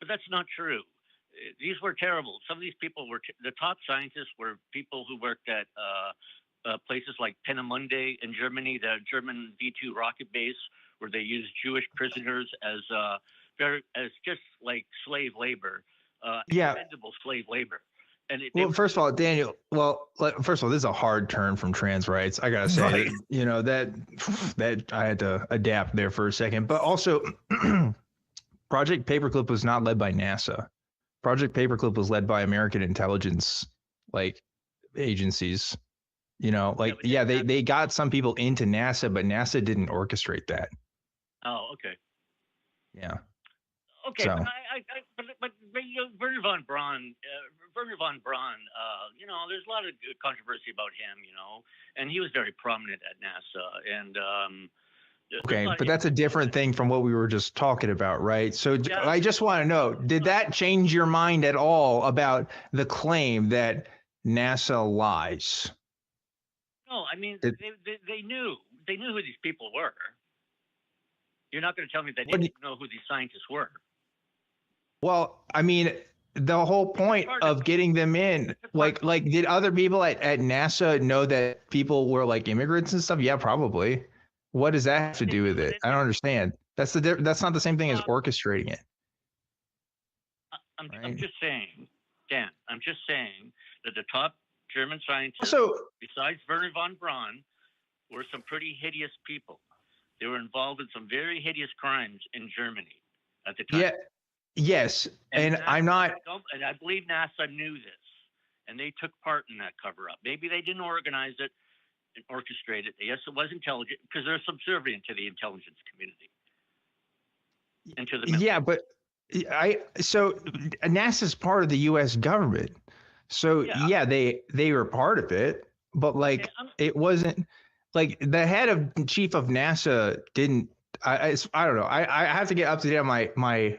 Speaker 4: But that's not true. These were terrible. Some of these people were, the top scientists were people who worked at places like Peenemünde in Germany, the German V2 rocket base, where they used Jewish prisoners as just like slave labor, expendable slave labor. And
Speaker 2: first of all, Daniel, this is a hard turn from trans rights. I gotta say, right. You know, that I had to adapt there for a second. But also, Project Paperclip was not led by NASA. Project Paperclip was led by American intelligence agencies. You know, they got some people into NASA, but NASA didn't orchestrate that.
Speaker 4: Oh, okay.
Speaker 2: Yeah.
Speaker 4: Okay,
Speaker 2: So.
Speaker 4: but Wernher von Braun, you know, there's a lot of controversy about him, you know, and he was very prominent at NASA, and
Speaker 2: Okay, but that's a different thing from what we were just talking about, right? So
Speaker 4: Yeah.
Speaker 2: I just want to know, did that change your mind at all about the claim that NASA lies?
Speaker 4: No, I mean, they knew who these people were. You're not going to tell me they didn't know who these scientists were.
Speaker 2: Well, I mean, the whole point of getting them in, like did other people at NASA know that people were like immigrants and stuff? Yeah, probably. What does that have to do with it? I don't understand. That's not the same thing as orchestrating it.
Speaker 4: I'm just saying, Dan. I'm just saying that the top German scientists, besides Wernher von Braun, were some pretty hideous people. They were involved in some very hideous crimes in Germany at the time.
Speaker 2: Yeah. Yes, and
Speaker 4: NASA,
Speaker 2: I'm not.
Speaker 4: And I believe NASA knew this, and they took part in that cover-up. Maybe they didn't organize it and orchestrate it. Yes, it was intelligent because they're subservient to the intelligence community and to the military.
Speaker 2: Yeah, but so NASA's part of the U.S. government. So yeah, they were part of it, but like it wasn't like the head of chief of NASA didn't. I don't know. I have to get up to date on my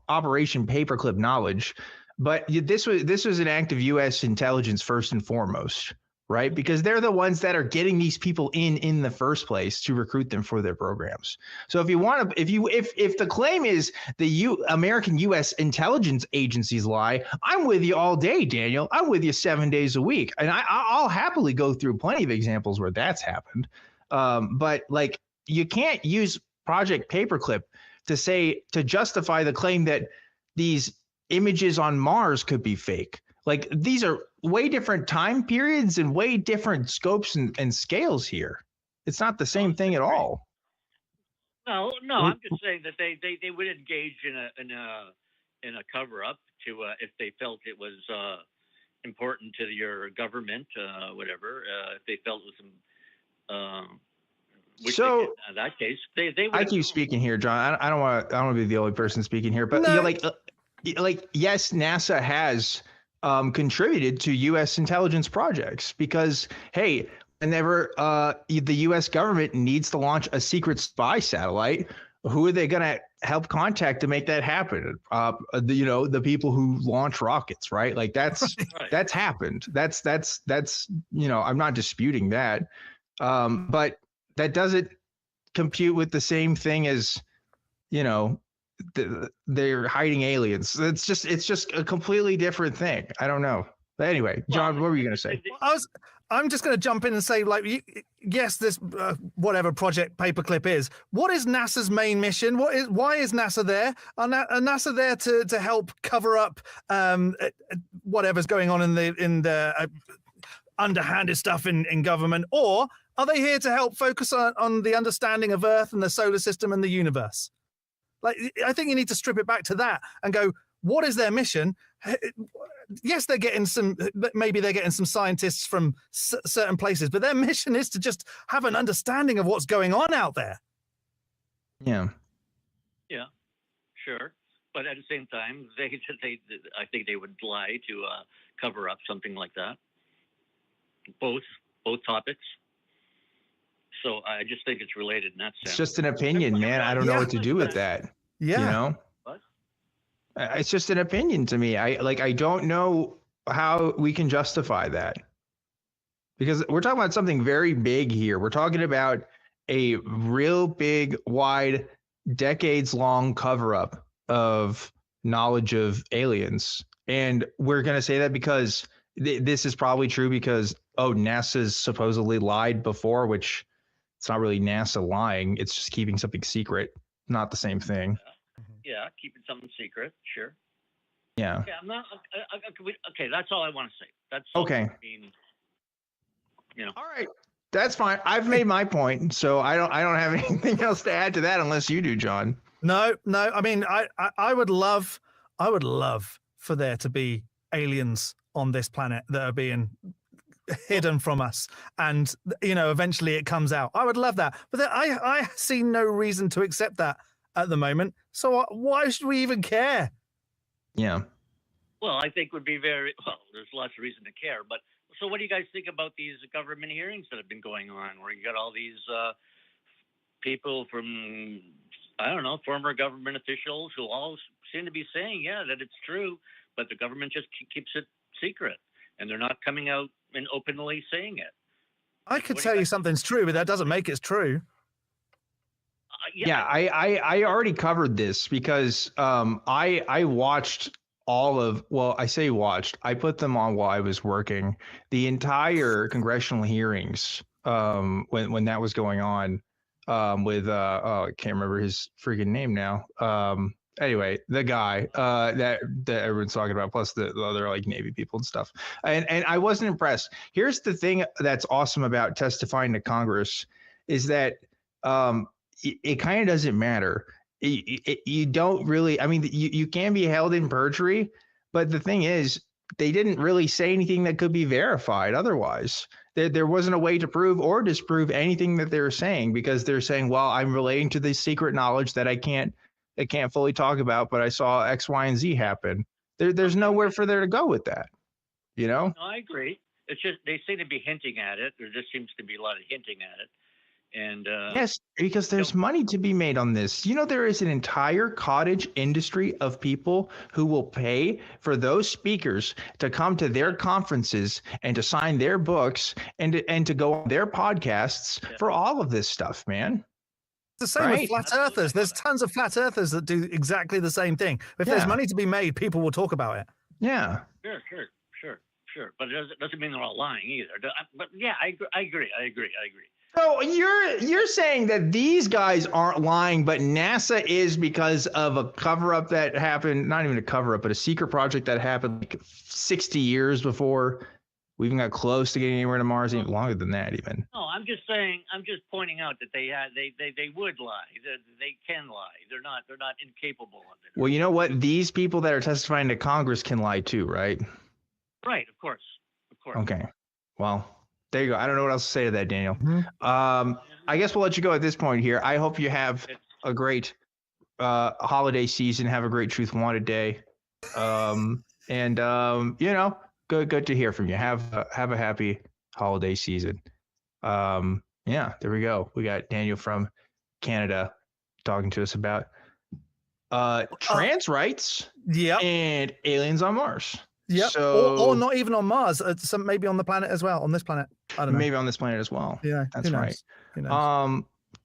Speaker 2: Operation Paperclip knowledge, but this was an act of U.S. intelligence first and foremost, right? Because they're the ones that are getting these people in the first place to recruit them for their programs. So if the claim is the American U.S. intelligence agencies lie, I'm with you all day, Daniel. I'm with you 7 days a week, and I'll happily go through plenty of examples where that's happened. But like you can't use Project Paperclip to justify the claim that these images on Mars could be fake. Like these are way different time periods and way different scopes and scales here. It's not the same thing at all.
Speaker 4: No, I'm just saying that they would engage in a cover up to if they felt it was important to your government, whatever. If they felt it was so in that case, they would.
Speaker 2: I keep speaking here, John. I don't want to be the only person speaking here, but you know, like yes, NASA has contributed to U.S. intelligence projects because hey, whenever the U.S. government needs to launch a secret spy satellite, who are they going to help contact to make that happen? The people who launch rockets, right? Like that's happened. That's I'm not disputing that, but that doesn't compute with the same thing as, they're hiding aliens. It's just a completely different thing. I don't know. But anyway, John, what were you going to say?
Speaker 1: I'm just going to jump in and say, like, yes, this whatever Project Paperclip is. What is NASA's main mission? Why is NASA there? Are NASA there to help cover up whatever's going on in the underhanded stuff in government, or are they here to help focus on the understanding of Earth and the solar system and the universe? Like, I think you need to strip it back to that and go, what is their mission? Yes, maybe they're getting some scientists from certain places, but their mission is to just have an understanding of what's going on out there.
Speaker 2: Yeah.
Speaker 4: Yeah, sure. But at the same time, I think they would lie to cover up something like that. Both topics. So I just think it's related in that sense.
Speaker 2: It's just an opinion, man. I don't know what to do with that.
Speaker 1: Yeah.
Speaker 4: What?
Speaker 2: It's just an opinion to me. I don't know how we can justify that. Because we're talking about something very big here. We're talking about a real big, wide, decades-long cover-up of knowledge of aliens. And we're going to say that because this is probably true because, NASA's supposedly lied before, which it's not really NASA lying. It's just keeping something secret. Not the same thing.
Speaker 4: Yeah, keeping something secret. Sure.
Speaker 2: Yeah.
Speaker 4: Okay, I'm not. Okay, that's all I want to say. That's
Speaker 2: okay.
Speaker 4: I mean,
Speaker 2: All right, that's fine. I've made my point, so I don't have anything else to add to that unless you do, John.
Speaker 1: No. I mean, I would love for there to be aliens on this planet that are being hidden from us, and eventually it comes out. I would love that, but I see no reason to accept that at the moment. So why should we even care?
Speaker 2: Yeah.
Speaker 4: Well, I think would be very well. There's lots of reason to care, but so what do you guys think about these government hearings that have been going on, where you got all these people from, I don't know, former government officials who all seem to be saying, yeah, that it's true, but the government just keeps it secret, and they're not coming out and openly saying it.
Speaker 1: I could tell you something's true, but that doesn't make it true.
Speaker 2: Yeah, I already covered this because I watched all of, well, I say watched, I put them on while I was working, the entire congressional hearings when that was going on with I can't remember his freaking name now. Anyway, the guy that everyone's talking about, plus the other like Navy people and stuff. And I wasn't impressed. Here's the thing that's awesome about testifying to Congress is that it kind of doesn't matter. You don't really, I mean, you can be held in perjury, but the thing is, they didn't really say anything that could be verified otherwise. There wasn't a way to prove or disprove anything that they were saying, because they're saying, well, I'm relating to this secret knowledge that I can't fully talk about, but I saw X, Y, and Z happen. There's nowhere for there to go with that, you know?
Speaker 4: No, I agree. It's just they seem to be hinting at it. There just seems to be a lot of hinting at it. And
Speaker 2: yes, because there's money to be made on this. You know, there is an entire cottage industry of people who will pay for those speakers to come to their conferences and to sign their books and to go on their podcasts for all of this stuff, man.
Speaker 1: It's the same with flat earthers. There's tons of flat earthers that do exactly the same thing. If there's money to be made, people will talk about it.
Speaker 2: Yeah.
Speaker 4: Sure. But it doesn't mean they're all lying either. But yeah, I agree.
Speaker 2: So you're saying that these guys aren't lying, but NASA is, because of a cover-up that happened, not even a cover-up, but a secret project that happened like 60 years before we even got close to getting anywhere to Mars, even longer than that even.
Speaker 4: No, I'm just pointing out that they would lie. They can lie. They're not incapable of it.
Speaker 2: Well, you know what? These people that are testifying to Congress can lie too, right?
Speaker 4: Right, of course.
Speaker 2: Okay. Well, there you go. I don't know what else to say to that, Daniel.
Speaker 1: Mm-hmm.
Speaker 2: I guess we'll let you go at this point here. I hope you have a great holiday season. Have a great Truth Wanted day. You know, good to hear from you. Have a happy holiday season. Yeah, there we go. We got Daniel from Canada talking to us about trans rights and aliens on Mars.
Speaker 1: Yeah,
Speaker 2: so,
Speaker 1: or not even on Mars. Maybe on the planet as well. On this planet, I don't know.
Speaker 2: Maybe on this planet as well.
Speaker 1: Yeah,
Speaker 2: that's right.
Speaker 1: Who knows?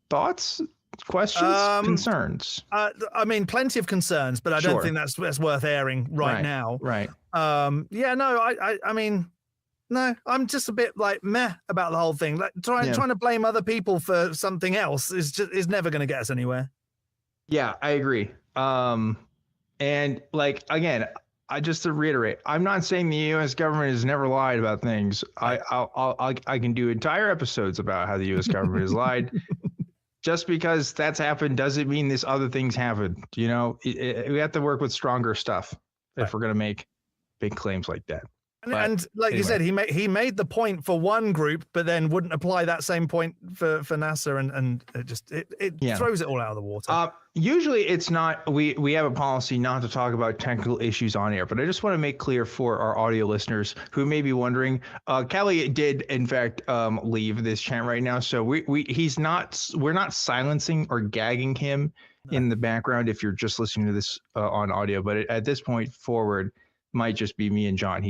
Speaker 2: Thoughts, questions, concerns?
Speaker 1: I mean, plenty of concerns, but I don't think that's worth airing right now.
Speaker 2: Right.
Speaker 1: Yeah. No. I mean, no. I'm just a bit like meh about the whole thing. Like trying to blame other people for something else is never going to get us anywhere.
Speaker 2: Yeah, I agree. And like again. Just to reiterate, I'm not saying the U.S. government has never lied about things. I can do entire episodes about how the U.S. government has lied. Just because that's happened doesn't mean this other things happened. You know, we have to work with stronger stuff if we're going to make big claims like that.
Speaker 1: And like you said, he made the point for one group, but then wouldn't apply that same point for NASA, and it throws it all out of the water.
Speaker 2: Usually it's not, we have a policy not to talk about technical issues on air, but I just want to make clear for our audio listeners who may be wondering, Kelley did in fact leave this channel right now, so we're not silencing or gagging him in the background if you're just listening to this on audio, but at this point forward might just be me and John.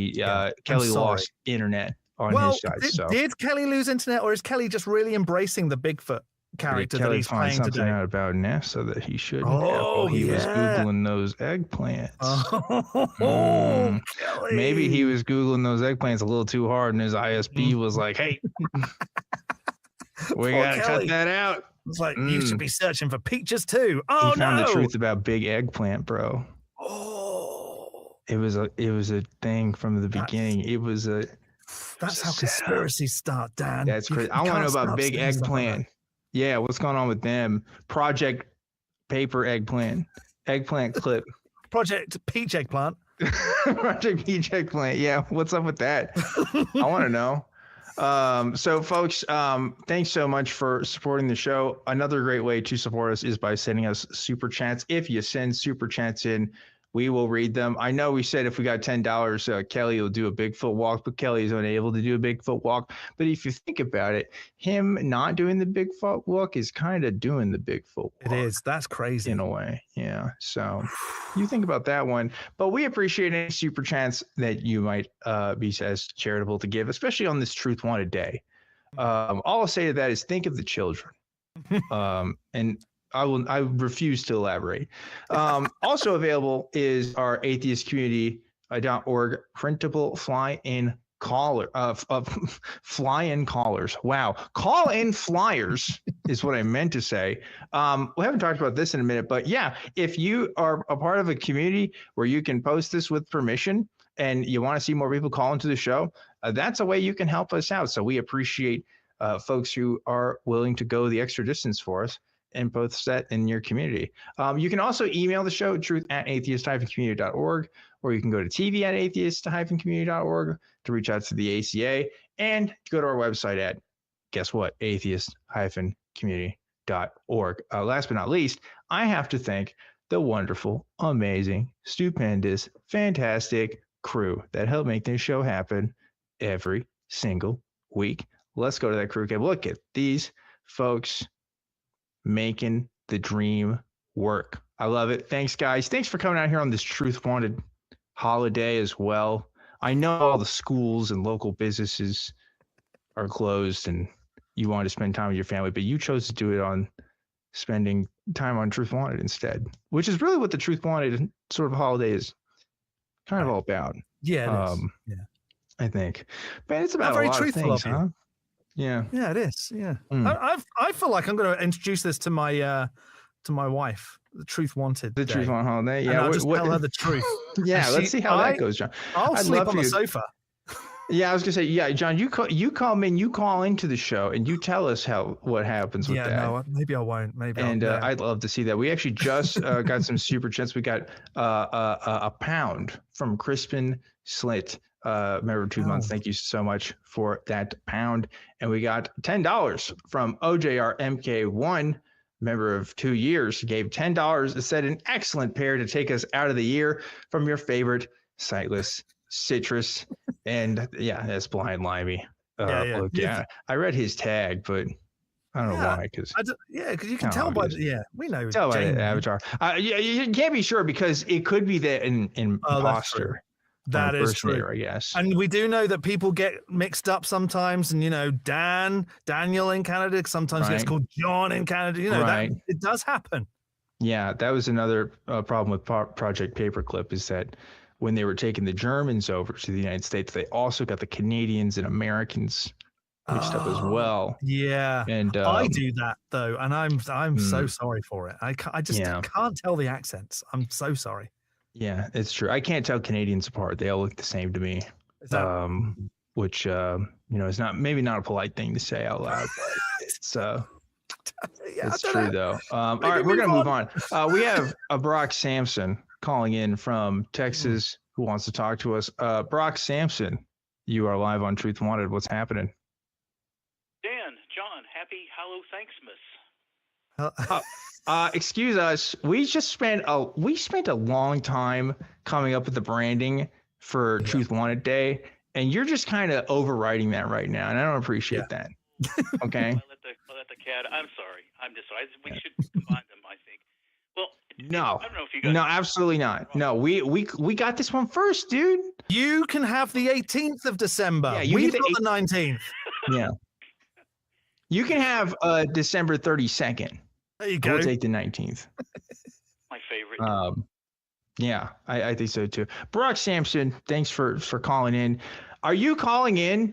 Speaker 2: Kelley lost internet on his side.
Speaker 1: Did Kelley lose internet, or is Kelley just really embracing the Bigfoot character that he's playing today?
Speaker 2: Something out about NASA that he shouldn't have while he was Googling those eggplants.
Speaker 1: Kelley.
Speaker 2: Maybe he was Googling those eggplants a little too hard, and his ISP was like, hey, we got to cut that out.
Speaker 1: It's like, you should be searching for peaches too.
Speaker 2: He found the truth about big eggplant, bro. It was a thing from the beginning.
Speaker 1: That's how conspiracies start, Dan.
Speaker 2: That's crazy. I want to know about big eggplant. Yeah, what's going on with them? Project Paper Eggplant. Eggplant Clip.
Speaker 1: Project Peach Eggplant.
Speaker 2: Project Peach Eggplant. Yeah, what's up with that? I want to know. So folks, thanks so much for supporting the show. Another great way to support us is by sending us super chats. If you send super chats in, we will read them. I know we said if we got $10, Kelley will do a Bigfoot walk, but Kelley is unable to do a Bigfoot walk. But if you think about it, him not doing the Bigfoot walk is kind of doing the Bigfoot walk.
Speaker 1: It is. That's crazy.
Speaker 2: In a way. Yeah. So you think about that one. But we appreciate any super chats that you might be as charitable to give, especially on this Truth Wanted Day. All I'll say to that is think of the children. And I refuse to elaborate. Also available is our Atheist Community.org printable fly-in callers. Wow. Call-in flyers is what I meant to say. We haven't talked about this in a minute, but yeah, if you are a part of a community where you can post this with permission and you want to see more people call into the show, that's a way you can help us out. So we appreciate folks who are willing to go the extra distance for us and post that in your community. You can also email the show, truth@atheist-community.org, or you can go to tv@atheist-community.org to reach out to the ACA, and go to our website at, guess what, atheist-community.org. Last but not least, I have to thank the wonderful, amazing, stupendous, fantastic crew that helped make this show happen every single week. Let's go to that crew. Look at these folks making the dream work. I love it. Thanks, guys. Thanks for coming out here on this Truth Wanted holiday as well. I know all the schools and local businesses are closed and you want to spend time with your family, but you chose to do it on spending time on Truth Wanted instead, which is really what the Truth Wanted sort of holiday is kind of all about.
Speaker 1: Yeah, it is. Yeah.
Speaker 2: I think. Man, it's about
Speaker 1: very
Speaker 2: a lot
Speaker 1: truthful
Speaker 2: of things, huh? Yeah.
Speaker 1: Yeah, it is. Yeah. I feel like I'm going to introduce this to my wife. The Truth Wanted.
Speaker 2: The
Speaker 1: Day.
Speaker 2: Truth Wanted holiday. Yeah.
Speaker 1: And I'll just tell her the truth.
Speaker 2: Yeah. Let's see how that goes, John.
Speaker 1: I'll sleep on the sofa.
Speaker 2: Yeah, I was gonna say, yeah, John, you call into the show and you tell us what happens with that.
Speaker 1: Yeah, no, maybe I won't. Maybe.
Speaker 2: I'd love to see that. We actually just got some super chats. We got a pound from Crispin Slit. Member of 2 months. Thank you so much for that pound. And we got $10 from OJR MK1, member of 2 years. Gave $10. It said an excellent pair to take us out of the year from your favorite sightless citrus. And yeah, that's Blind Limey. Yeah. I read his tag, but I don't know why. Because
Speaker 1: you can tell by we know.
Speaker 2: Tell by the avatar. You can't be sure because it could be the imposter.
Speaker 1: That is true,
Speaker 2: there, I guess.
Speaker 1: And we do know that people get mixed up sometimes. And, Daniel in Canada, sometimes gets called John in Canada. That it does happen.
Speaker 2: Yeah, that was another problem with Project Paperclip is that when they were taking the Germans over to the United States, they also got the Canadians and Americans mixed up as well.
Speaker 1: Yeah.
Speaker 2: And
Speaker 1: I do that, though. And I'm so sorry for it. I just can't tell the accents. I'm so sorry.
Speaker 2: Yeah, it's true. I can't tell Canadians apart. They all look the same to me. Which is maybe not a polite thing to say out loud, but it's it's true though. All right, we're gonna move on. We have Brock Sampson calling in from Texas who wants to talk to us. Brock Sampson, you are live on Truth Wanted. What's happening?
Speaker 5: Dan, John, happy Hallow Thanksmas.
Speaker 2: Excuse us. We spent a long time coming up with the branding for Truth Wanted Day, and you're just kind of overriding that right now, and I don't appreciate that. Okay.
Speaker 5: I'll let the cat. I'm sorry. I'm just sorry. We should combine them, I think. Well,
Speaker 2: no.
Speaker 5: I don't know if you guys.
Speaker 2: No, absolutely not. No, we got this one first, dude.
Speaker 1: You can have the 18th of December.
Speaker 2: Yeah,
Speaker 1: we've got the 19th.
Speaker 2: Yeah. You can have December 32nd.
Speaker 1: There you go.
Speaker 2: We'll take the 19th.
Speaker 5: My favorite.
Speaker 2: Yeah, I think so too. Brock Sampson, thanks for calling in. Are you calling in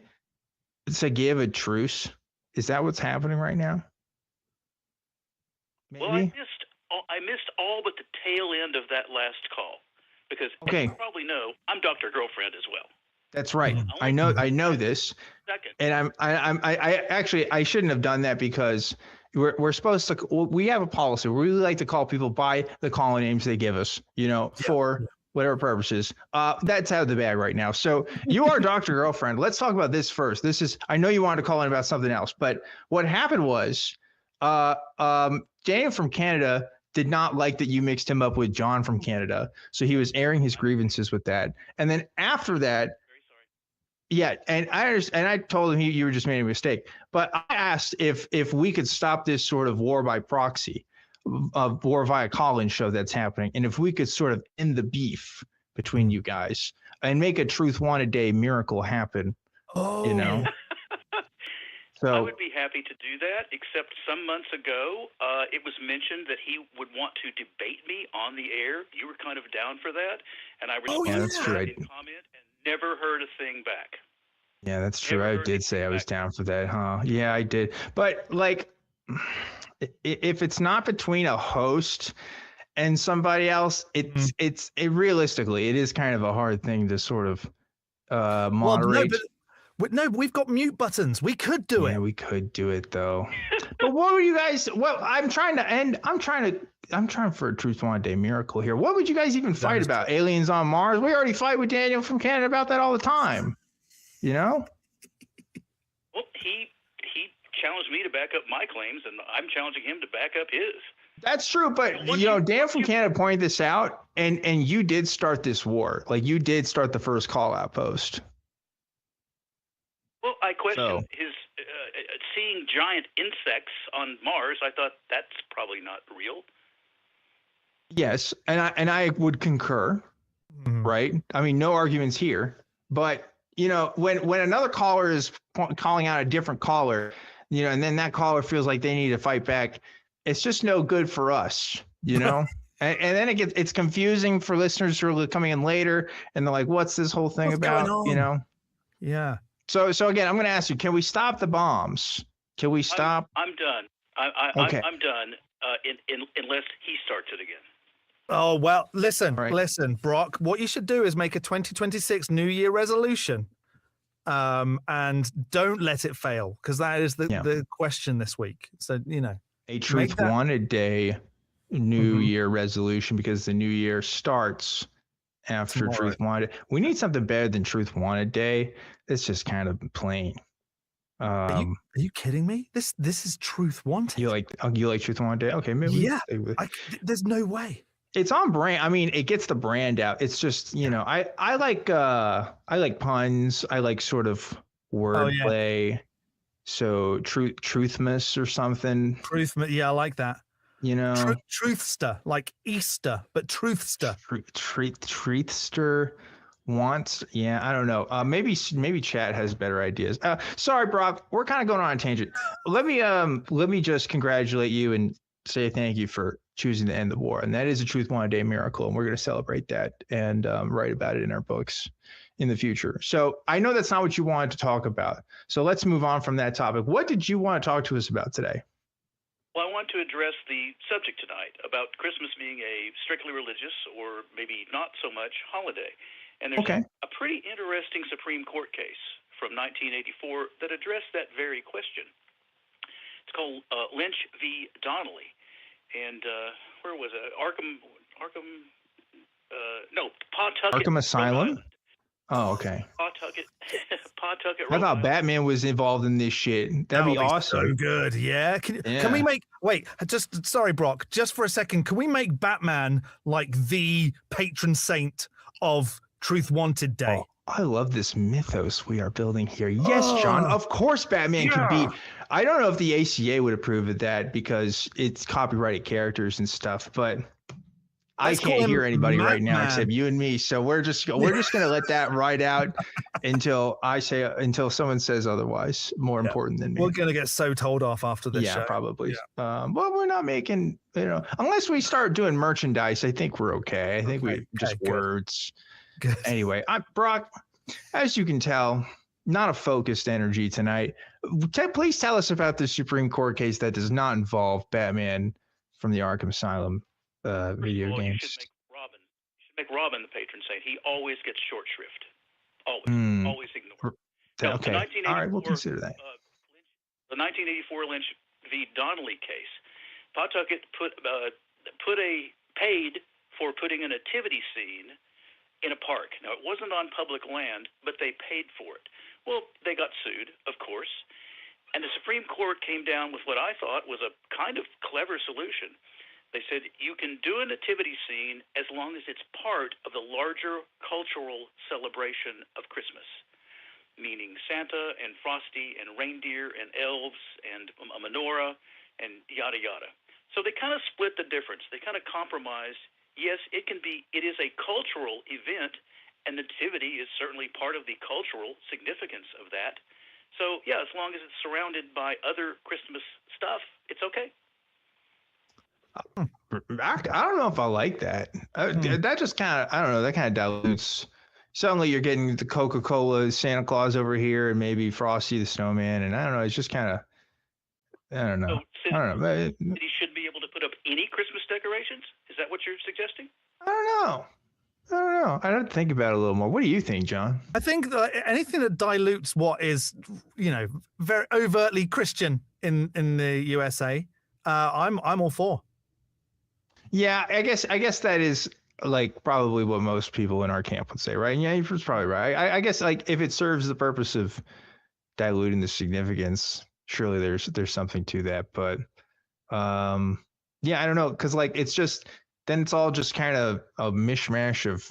Speaker 2: to give a truce? Is that what's happening right now? Maybe?
Speaker 5: Well, I missed all but the tail end of that last call because as you probably know, I'm Dr. Girlfriend as well.
Speaker 2: That's right. I know this.
Speaker 5: Second.
Speaker 2: And I shouldn't have done that because we're supposed to. We have a policy. We really like to call people by the calling names they give us. For whatever purposes. That's out of the bag right now. So you are Dr. Girlfriend. Let's talk about this first. I know you wanted to call in about something else, but what happened was Daniel from Canada did not like that you mixed him up with John from Canada. So he was airing his grievances with that. And then after that, yeah, and I told him you were just making a mistake. But I asked if we could stop this sort of war by proxy, war via call-in show that's happening, and if we could sort of end the beef between you guys and make a Truth Wanted Day miracle happen.
Speaker 1: Oh,
Speaker 2: you know. So
Speaker 5: I would be happy to do that, except some months ago, it was mentioned that he would want to debate me on the air. You were kind of down for that, and I responded
Speaker 2: that's true.
Speaker 5: in comment and never heard a thing back.
Speaker 2: Yeah, that's true. I did say I was down for that, huh? Yeah, I did. But like, if it's not between a host and somebody else, it's realistically, it is kind of a hard thing to sort of moderate.
Speaker 1: No, we've got mute buttons. We could do it.
Speaker 2: Yeah, we could do it though. But what were you guys? Well, I'm trying for a Truth Wanted Day miracle here. What would you guys even fight about? Aliens on Mars? We already fight with Daniel from Canada about that all the time. You know?
Speaker 5: Well, he challenged me to back up my claims, and I'm challenging him to back up his.
Speaker 2: That's true, but Dan from Canada pointed this out, and you did start this war. Like you did start the first call-out post.
Speaker 5: Well, I questioned his seeing giant insects on Mars. I thought that's probably not real.
Speaker 2: Yes, and I would concur, right? I mean, no arguments here. But you know, when another caller is calling out a different caller, you know, and then that caller feels like they need to fight back, it's just no good for us, you know. and then it's confusing for listeners who are coming in later, and they're like, "What's this whole thing about?" You know?
Speaker 1: Yeah.
Speaker 2: So again, I'm going to ask you: can we stop the bombs? Can we stop?
Speaker 5: I'm done. I'm done. Unless he starts it again.
Speaker 1: Oh well, listen, Brock. What you should do is make a 2026 New Year resolution, and don't let it fail, because that is the question this week. So you know,
Speaker 2: a Truth Wanted Day New Year resolution, because the new year starts after Truth Wanted. We need something better than Truth Wanted Day. It's just kind of plain.
Speaker 1: Are you kidding me? This is Truth Wanted.
Speaker 2: You like Truth Wanted Day? Okay, maybe.
Speaker 1: Yeah. There's no way.
Speaker 2: It's on brand. I mean, it gets the brand out. It's just, you know, I like puns. I like sort of wordplay. So Truthmas or something.
Speaker 1: Truthmas. Yeah, I like that.
Speaker 2: You know,
Speaker 1: Truthster, like Easter, but Truthster.
Speaker 2: Truthster wants. Yeah, I don't know. Maybe chat has better ideas. Sorry, Brock. We're kind of going on a tangent. Let me just congratulate you and say thank you for choosing to end the war. And that is a Truth Wanted Day miracle. And we're going to celebrate that and write about it in our books in the future. So I know that's not what you wanted to talk about. So let's move on from that topic. What did you want to talk to us about today?
Speaker 5: Well, I want to address the subject tonight about Christmas being a strictly religious or maybe not so much holiday. And there's a pretty interesting Supreme Court case from 1984 that addressed that very question. It's called Lynch v. Donnelly. And where was it? Pawtucket.
Speaker 2: Arkham Asylum? Oh, okay.
Speaker 5: Pawtucket.
Speaker 2: I thought Batman was involved in this shit. That'd be awesome.
Speaker 1: So good. Yeah. Can we make, sorry, Brock, just for a second. Can we make Batman like the patron saint of Truth Wanted Day?
Speaker 2: Oh, I love this mythos we are building here. Yes, John. Of course Batman can be. I don't know if the ACA would approve of that because it's copyrighted characters and stuff, but I can't hear anybody right now except you and me. So we're just going to let that ride out until someone says otherwise, more important than me.
Speaker 1: We're going to get so told off after this show.
Speaker 2: Probably. Yeah. Well, we're not making, unless we start doing merchandise, I think we're okay. I think words.
Speaker 1: Good.
Speaker 2: Anyway, Brock, as you can tell, not a focused energy tonight. Please tell us about the Supreme Court case that does not involve Batman from the Arkham Asylum video games.
Speaker 5: You should make Robin the patron saint. He always gets short shrift. Always ignored.
Speaker 2: Okay. All right, we'll consider that.
Speaker 5: The 1984 Lynch v. Donnelly case. Pawtucket paid for putting a nativity scene in a park. Now, it wasn't on public land, but they paid for it. Well, they got sued, of course, and the Supreme Court came down with what I thought was a kind of clever solution. They said you can do a nativity scene as long as it's part of the larger cultural celebration of Christmas, meaning Santa and Frosty and reindeer and elves and a menorah and yada yada. So they kind of split the difference. They kind of compromised. Yes, it is a cultural event, and the nativity is certainly part of the cultural significance of that. So yeah, as long as it's surrounded by other Christmas stuff, it's okay.
Speaker 2: I don't know if I like that. That just kind of, I don't know, that kind of dilutes. Suddenly you're getting the Coca-Cola Santa Claus over here and maybe Frosty the Snowman, and I don't know, it's just kind of, I don't know.
Speaker 5: So he should be able to put up any Christmas decorations? Is that what you're suggesting?
Speaker 2: I don't know. I don't think about it a little more. What do you think, John?
Speaker 1: I think that anything that dilutes what is, very overtly Christian in the USA, I'm all for.
Speaker 2: Yeah, I guess that is like probably what most people in our camp would say, right? And yeah, you're probably right. I guess like if it serves the purpose of diluting the significance, surely there's something to that. But yeah, I don't know, because like it's just then it's all just kind of a mishmash of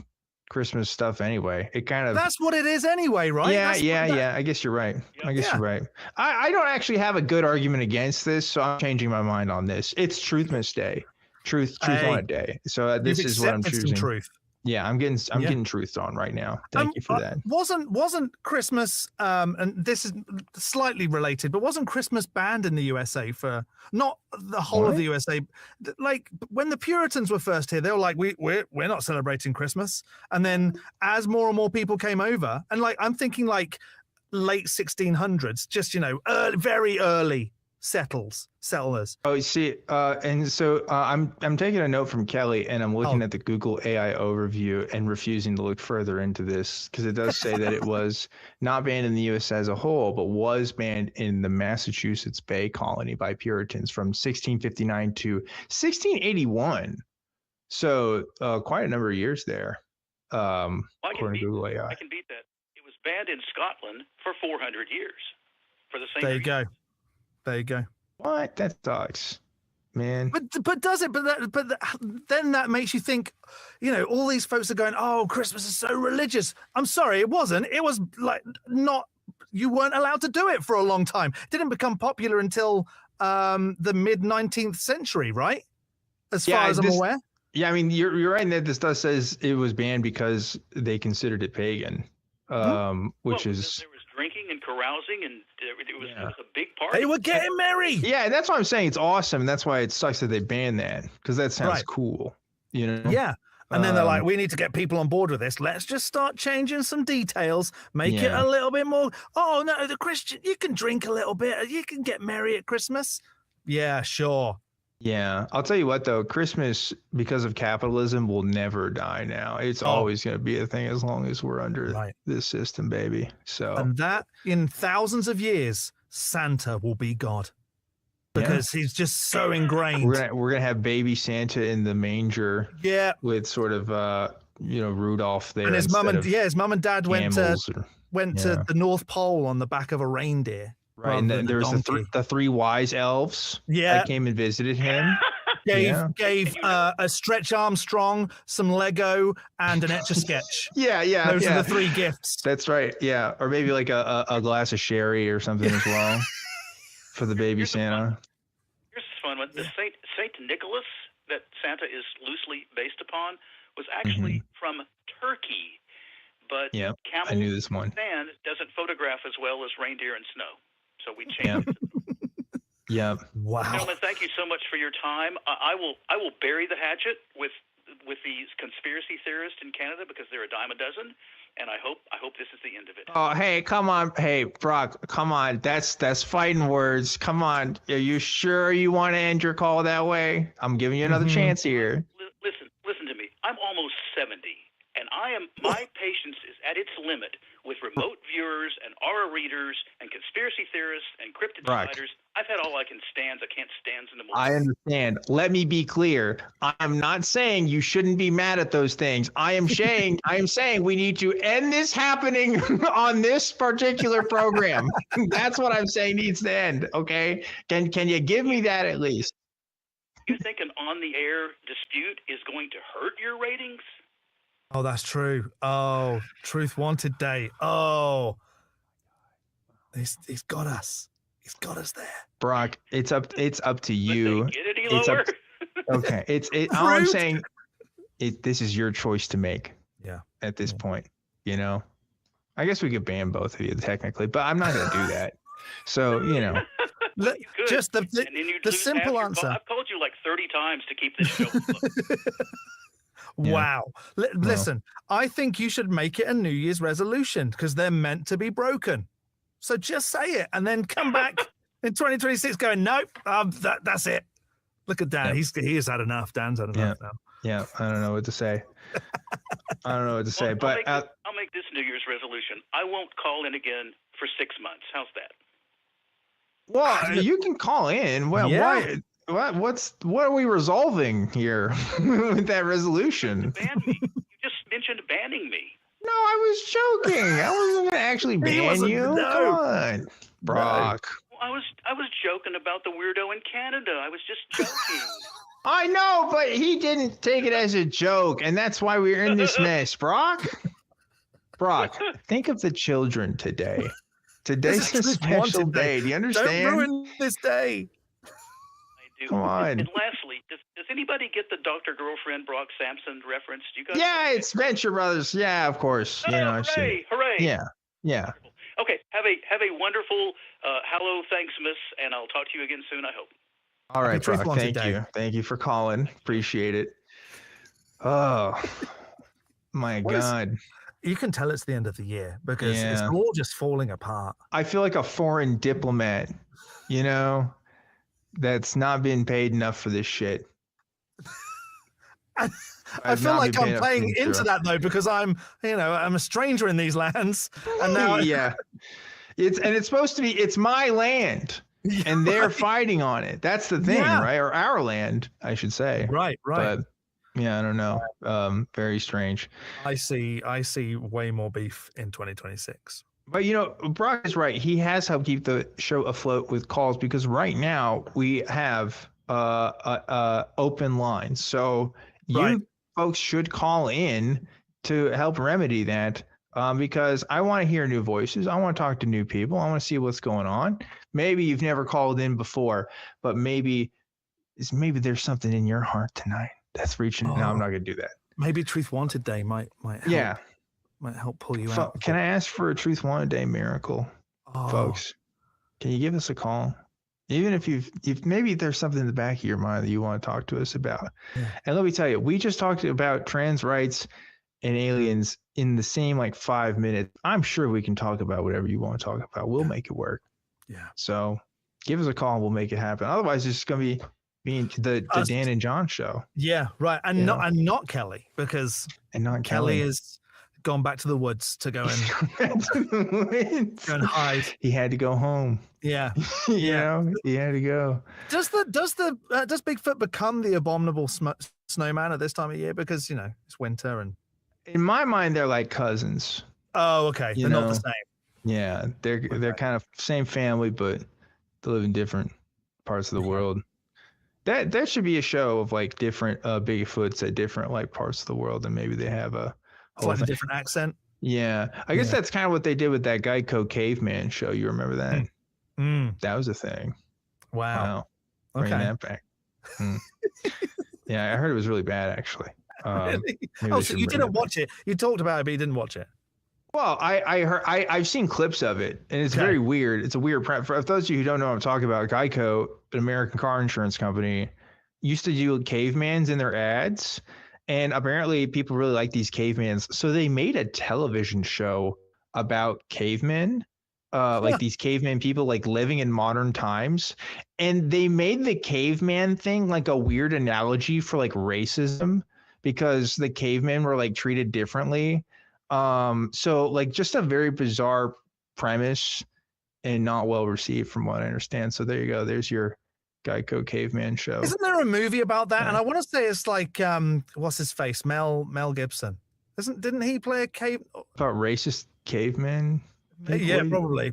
Speaker 2: Christmas stuff anyway. It kind of
Speaker 1: that's what it is anyway, right?
Speaker 2: Yeah. I guess you're right. You're right. I don't actually have a good argument against this, so I'm changing my mind on this. It's Truthmas Day. Truth on a day. So this is what I'm choosing.
Speaker 1: Truth.
Speaker 2: Yeah, I'm getting truthed on right now. Thank you for that.
Speaker 1: Wasn't Christmas and this is slightly related, but wasn't Christmas banned in the USA for not the whole of the USA? Like when the Puritans were first here, they were like, we're not celebrating Christmas. And then as more and more people came over, and like I'm thinking like late 1600s, just very early settlers.
Speaker 2: Oh, you see, and so I'm taking a note from Kelley, and I'm looking at the Google AI overview and refusing to look further into this because it does say that it was not banned in the U.S. as a whole, but was banned in the Massachusetts Bay Colony by Puritans from 1659 to 1681. So quite a number of years there. According to Google AI,
Speaker 5: I can beat that. It was banned in Scotland for 400 years for the same.
Speaker 1: There you go. There you go.
Speaker 2: What? That sucks, man.
Speaker 1: But does it? But then that makes you think, all these folks are going, oh, Christmas is so religious. I'm sorry, it wasn't. It was like not. You weren't allowed to do it for a long time. It didn't become popular until the mid 19th century, right? As far as I'm aware.
Speaker 2: Yeah, I mean, you're right in that this does says it was banned because they considered it pagan, which is.
Speaker 5: There was drinking and carousing, and it was a big party.
Speaker 1: They were getting merry.
Speaker 2: Yeah, that's why I'm saying it's awesome. And that's why it sucks that they banned that, because that sounds cool.
Speaker 1: Yeah. And then they're like, we need to get people on board with this. Let's just start changing some details, make it a little bit more. Oh, no, the Christian, you can drink a little bit. You can get merry at Christmas. Yeah, sure.
Speaker 2: Yeah, I'll tell you what, though, Christmas, because of capitalism, will never die now. It's always going to be a thing as long as we're under this system, baby. So,
Speaker 1: and that in thousands of years, Santa will be God, because he's just so ingrained.
Speaker 2: We're gonna have baby Santa in the manger.
Speaker 1: Yeah,
Speaker 2: with sort of Rudolph there.
Speaker 1: And his mum and dad went to the North Pole on the back of a reindeer.
Speaker 2: Right, and then there was the three wise elves that came and visited him.
Speaker 1: Gave a Stretch Armstrong, some Lego, and an Etch-a-Sketch. Those are the three gifts.
Speaker 2: That's right. Yeah, or maybe like a glass of sherry or something as well for the baby Santa.
Speaker 5: Here's a fun one. The Saint Nicholas that Santa is loosely based upon was actually from Turkey, but
Speaker 2: I knew this one.
Speaker 5: Sand doesn't photograph as well as reindeer and snow. So we changed it.
Speaker 2: Yeah.
Speaker 1: Wow.
Speaker 5: Gentlemen, thank you so much for your time. I will bury the hatchet with these conspiracy theorists in Canada, because they're a dime a dozen, and I hope this is the end of it.
Speaker 2: Oh, hey, come on. Hey, Brock, come on. That's fighting words. Come on. Are you sure you want to end your call that way? I'm giving you another chance here.
Speaker 5: Listen to me. I'm almost 70. And my patience is at its limit with remote viewers and aura readers and conspiracy theorists and cryptid spiders. I've had all I can stand. I can't stand in the
Speaker 4: animals.
Speaker 2: I understand. Let me be clear. I'm not saying you shouldn't be mad at those things. I am saying we need to end this happening on this particular program. That's what I'm saying needs to end. Okay. Can you give me that at least?
Speaker 5: You think an on-the-air dispute is going to hurt your ratings?
Speaker 1: Oh, that's true. Oh, Truth Wanted Day. Oh, he's got us. He's got us there.
Speaker 2: Brock, it's up to you.
Speaker 5: Get any lower?
Speaker 2: Okay. All I'm saying, this is your choice to make.
Speaker 1: Yeah.
Speaker 2: At this point, you know, I guess we could ban both of you technically, but I'm not going to do that. So, you know,
Speaker 1: just the simple answer.
Speaker 5: I've called you like 30 times to keep this show afloat.
Speaker 1: Wow. Listen, I think you should make it a New Year's resolution because they're meant to be broken. So just say it and then come back in 2026 going, nope, that's it. Look at Dan. Yep. He has had enough. Dan's had enough now.
Speaker 2: Yeah, I don't know what to say. I'll
Speaker 5: make this New Year's resolution. I won't call in again for 6 months. How's that?
Speaker 2: Well, you can call in. Well, why? What are we resolving here with that resolution?
Speaker 5: Ban me. You just mentioned banning me.
Speaker 2: No, I was joking. I wasn't going to actually ban you. No. Come on, Brock.
Speaker 5: No. Well, I was joking about the weirdo in Canada. I was just joking.
Speaker 2: I know, but he didn't take it as a joke, and that's why we're in this mess, Brock. Brock, think of the children today. Today's a special day. Do you understand?
Speaker 1: Don't ruin this day.
Speaker 2: Come on.
Speaker 5: And lastly, does anybody get the Dr. Girlfriend Brock Sampson reference? Do you guys?
Speaker 2: Yeah, it's Venture Brothers. Yeah, of course.
Speaker 5: Oh, hooray!
Speaker 2: Yeah.
Speaker 5: Okay, have a wonderful Hallow Thanksmas, and I'll talk to you again soon, I hope.
Speaker 2: All right, Brock, thank you. Thank you for calling. Appreciate it. Oh, my God.
Speaker 1: You can tell it's the end of the year because it's all just falling apart.
Speaker 2: I feel like a foreign diplomat, you know, that's not being paid enough for this shit.
Speaker 1: I feel like I'm playing into that though because I'm a stranger in these lands, and now
Speaker 2: it's supposed to be it's my land, and they're fighting on it. That's the thing, right? Or our land, I should say.
Speaker 1: Right.
Speaker 2: But yeah, I don't know. Very strange.
Speaker 1: I see way more beef in 2026.
Speaker 2: But Brock is right. He has helped keep the show afloat with calls because right now we have open lines. So you folks should call in to help remedy that because I want to hear new voices. I want to talk to new people. I want to see what's going on. Maybe you've never called in before, but maybe there's something in your heart tonight that's reaching. No, I'm not going to do that.
Speaker 1: Maybe Truth Wanted Day might help.
Speaker 2: Yeah.
Speaker 1: Might help pull you out.
Speaker 2: Can I ask for a Truth Wanted Day miracle, folks? Can you give us a call? Even if maybe there's something in the back of your mind that you want to talk to us about. Yeah. And let me tell you, we just talked about trans rights and aliens in the same 5 minutes. I'm sure we can talk about whatever you want to talk about. We'll make it work.
Speaker 1: Yeah.
Speaker 2: So give us a call and we'll make it happen. Otherwise, it's just going to be the Dan and John show.
Speaker 1: Yeah, right. And not Kelley because Kelley is gone back to the woods to go and hide. He
Speaker 2: had to go home.
Speaker 1: Yeah,
Speaker 2: he had to go.
Speaker 1: Does Bigfoot become the abominable snowman at this time of year because it's winter and?
Speaker 2: In my mind, they're like cousins.
Speaker 1: Oh, okay. They're not the same.
Speaker 2: Yeah, they're kind of same family, but they live in different parts of the world. That should be a show of different Bigfoots at different parts of the world, and maybe they have a
Speaker 1: a different accent.
Speaker 2: Yeah, I guess that's kind of what they did with that Geico Caveman show. You remember that? That was a thing.
Speaker 1: Wow.
Speaker 2: Bring that back. Yeah, I heard it was really bad actually.
Speaker 1: Really? Oh, so you didn't watch it? You talked about it, but you didn't watch it.
Speaker 2: Well, I've seen clips of it, and it's very weird. It's a weird for those of you who don't know what I'm talking about. Geico, an American car insurance company, used to do cavemans in their ads, and apparently people really like these cavemans, so they made a television show about cavemen, these caveman people living in modern times, and they made the caveman thing a weird analogy for racism because the cavemen were treated differently. So just a very bizarre premise and not well received from what I understand. So there you go. There's your Geico caveman show.
Speaker 1: Isn't there a movie about that? And I want to say it's like what's his face, Mel Gibson. Didn't he play a cave?
Speaker 2: About racist caveman?
Speaker 1: Yeah, probably.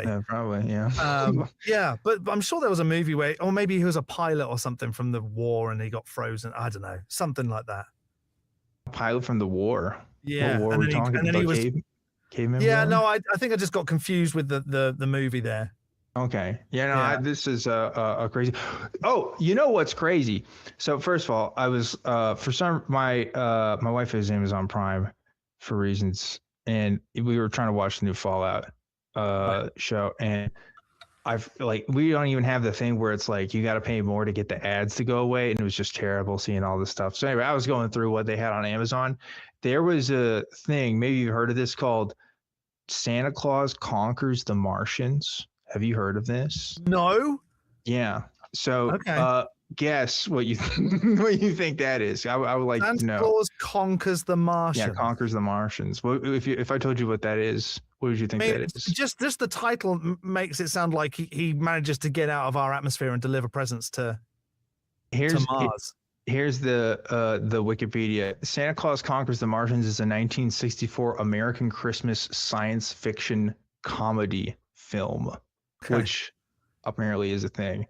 Speaker 2: Yeah, probably. Yeah.
Speaker 1: Yeah, but I'm sure there was a movie where, or maybe he was a pilot or something from the war and he got frozen. I don't know, something like that.
Speaker 2: Pilot from the war.
Speaker 1: Yeah,
Speaker 2: what war are we talking about? Caveman.
Speaker 1: Yeah,
Speaker 2: war?
Speaker 1: no, I think I just got confused with the movie there.
Speaker 2: Okay. Yeah, no, this is a crazy. Oh, you know what's crazy? So first of all, I was my wife has Amazon Prime for reasons, and we were trying to watch the new Fallout show, and we don't even have the thing where it's like you got to pay more to get the ads to go away, and it was just terrible seeing all this stuff. So anyway, I was going through what they had on Amazon. There was a thing, maybe you've heard of this, called Santa Claus Conquers the Martians. Have you heard of this?
Speaker 1: No.
Speaker 2: Yeah. So,
Speaker 1: okay.
Speaker 2: Guess what you think that is. I would like to know.
Speaker 1: Santa Claus conquers the Martians.
Speaker 2: Yeah, conquers the Martians. Well, if I told you what that is, what would you think that is?
Speaker 1: Just the title makes it sound like he manages to get out of our atmosphere and deliver presents to Mars.
Speaker 2: Here's the Wikipedia. Santa Claus Conquers the Martians is a 1964 American Christmas science fiction comedy film. Okay. Which apparently is a thing.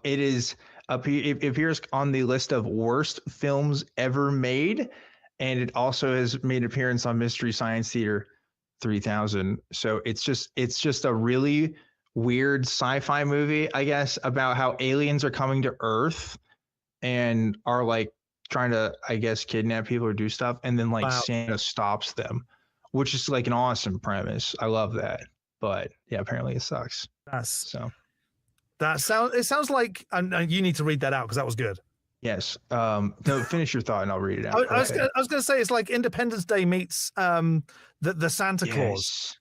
Speaker 2: It appears on the list of worst films ever made, and it also has made an appearance on Mystery Science Theater 3000. So it's just a really weird sci-fi movie, I guess, about how aliens are coming to Earth and are like trying to, I guess, kidnap people or do stuff, and then Santa stops them, which is like an awesome premise. I love that. But yeah, apparently it sucks. It
Speaker 1: sounds like, and you need to read that out because that was good.
Speaker 2: Yes. No, finish your thought and I'll read it out.
Speaker 1: I was going to say it's like Independence Day meets the Santa Claus.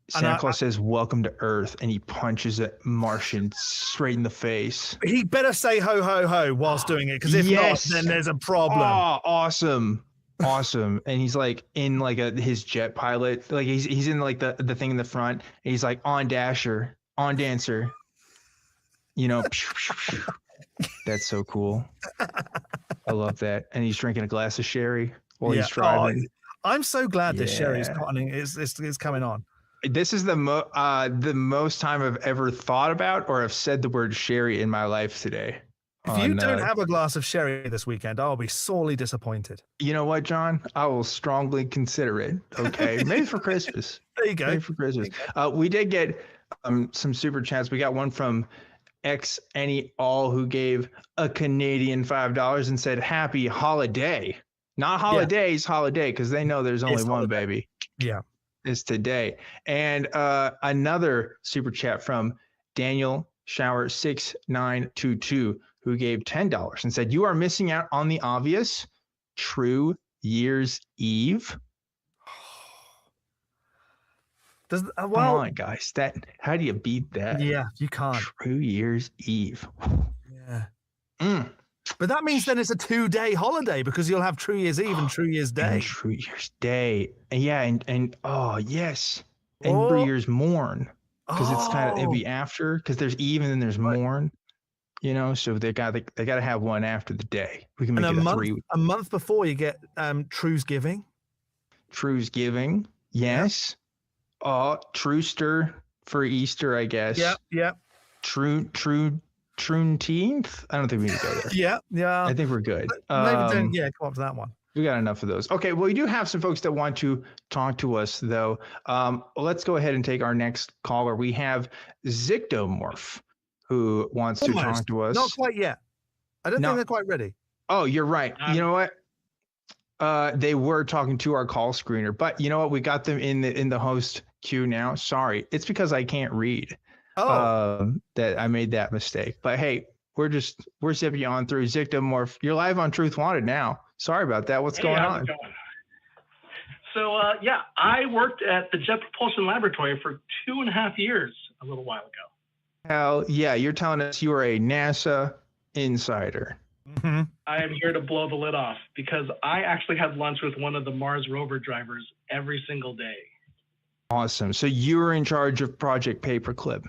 Speaker 2: Santa Claus says, "Welcome to Earth," and he punches a Martian straight in the face.
Speaker 1: He better say "ho ho ho" whilst doing it, because if not, then there's a problem.
Speaker 2: Oh, awesome. And he's like in like his jet pilot, like he's in like the thing in the front, and he's like on Dasher, on Dancer, you know. That's so cool. I love that. And he's drinking a glass of sherry while he's driving.
Speaker 1: I'm so glad this sherry is coming on.
Speaker 2: This is the most time I've ever thought about or have said the word sherry in my life today.
Speaker 1: If you don't have a glass of sherry this weekend, I'll be sorely disappointed.
Speaker 2: You know what, John? I will strongly consider it. Okay, maybe for Christmas.
Speaker 1: There you go.
Speaker 2: Maybe for Christmas. We did get some super chats. We got one from All who gave a Canadian $5 and said, "Happy holiday." Not holidays, holiday, because they know there's only one, baby.
Speaker 1: Yeah.
Speaker 2: It's today. And another super chat from Daniel Shower 6922, who gave $10 and said, "You are missing out on the obvious True Year's Eve." Come on, guys. How do you beat that?
Speaker 1: Yeah, you can't.
Speaker 2: True Year's Eve.
Speaker 1: Yeah. But that means then it's a 2-day holiday, because you'll have True Year's Eve and True Year's Day.
Speaker 2: And True Year's Day. Yeah, and oh yes. And True Year's Morn. Because it's it'd be after, because there's Eve and then there's Morn. You know, so they got to have one after the day. We can make it a 3 week.
Speaker 1: A month before you get True's Giving.
Speaker 2: True's Giving, yes. Truester for Easter, I guess.
Speaker 1: Yep.
Speaker 2: Trunteenth? I don't think we need to go there.
Speaker 1: Yeah.
Speaker 2: I think we're good.
Speaker 1: Maybe come up to that one.
Speaker 2: We got enough of those. Okay, well, we do have some folks that want to talk to us, though. Let's go ahead and take our next caller. We have Zictomorph, who wants to talk to us.
Speaker 1: Not quite yet. I don't think they're quite ready.
Speaker 2: Oh, you're right. You know what? They were talking to our call screener, but you know what? We got them in the host queue now. Sorry. It's because I can't read. That I made that mistake. But hey, we're zipping you on through. Zictomorph, you're live on Truth Wanted now. Sorry about that. What's going on?
Speaker 6: So I worked at the Jet Propulsion Laboratory for 2.5 years a little while ago.
Speaker 2: Hell yeah, you're telling us you are a NASA insider.
Speaker 6: Mm-hmm. I am here to blow the lid off, because I actually had lunch with one of the Mars rover drivers every single day.
Speaker 2: Awesome. So you were in charge of Project Paperclip.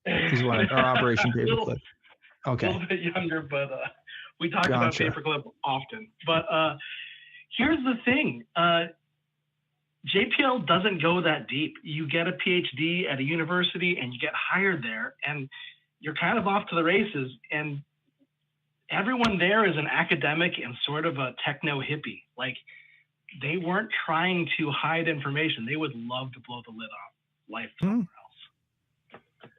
Speaker 2: Is what, or Operation Paperclip. Okay.
Speaker 6: A little bit younger, but we talk about paperclip often. But here's the thing. JPL doesn't go that deep. You get a PhD at a university and you get hired there and you're kind of off to the races. And everyone there is an academic and sort of a techno hippie. Like, they weren't trying to hide information. They would love to blow the lid off life somewhere else.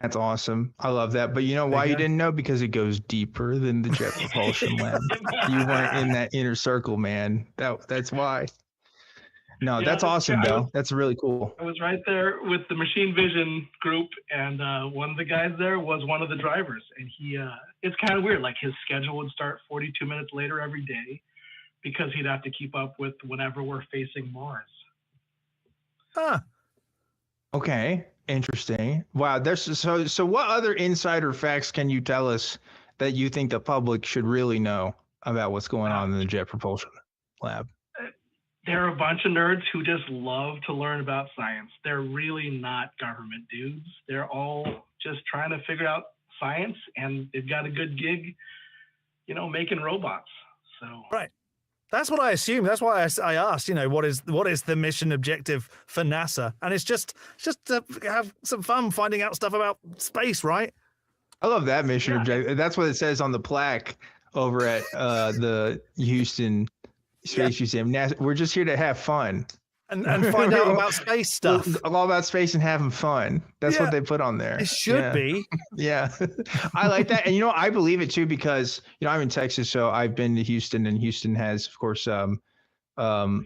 Speaker 2: That's awesome. I love that. But you know why you didn't know? Because it goes deeper than the Jet Propulsion Lab. You weren't in that inner circle, man. That's why. No, that's awesome, though. That's really cool.
Speaker 6: I was right there with the machine vision group, and one of the guys there was one of the drivers. And it's kind of weird. Like, his schedule would start 42 minutes later every day because he'd have to keep up with whenever we're facing Mars.
Speaker 1: Huh.
Speaker 2: Okay. Interesting. Wow. So what other insider facts can you tell us that you think the public should really know about what's going on in the Jet Propulsion Lab?
Speaker 6: There are a bunch of nerds who just love to learn about science. They're really not government dudes. They're all just trying to figure out science, and they've got a good gig, making robots. So
Speaker 1: right. That's what I assume. That's why I asked, what is the mission objective for NASA? And it's just to have some fun finding out stuff about space, right?
Speaker 2: I love that mission objective. That's what it says on the plaque over at the Houston Space Museum. NASA, we're just here to have fun.
Speaker 1: And find out about space stuff.
Speaker 2: All about space and having fun. That's what they put on there.
Speaker 1: It should be.
Speaker 2: Yeah. I like that. And, I believe it too, because, I'm in Texas, so I've been to Houston, and Houston has, of course, a lot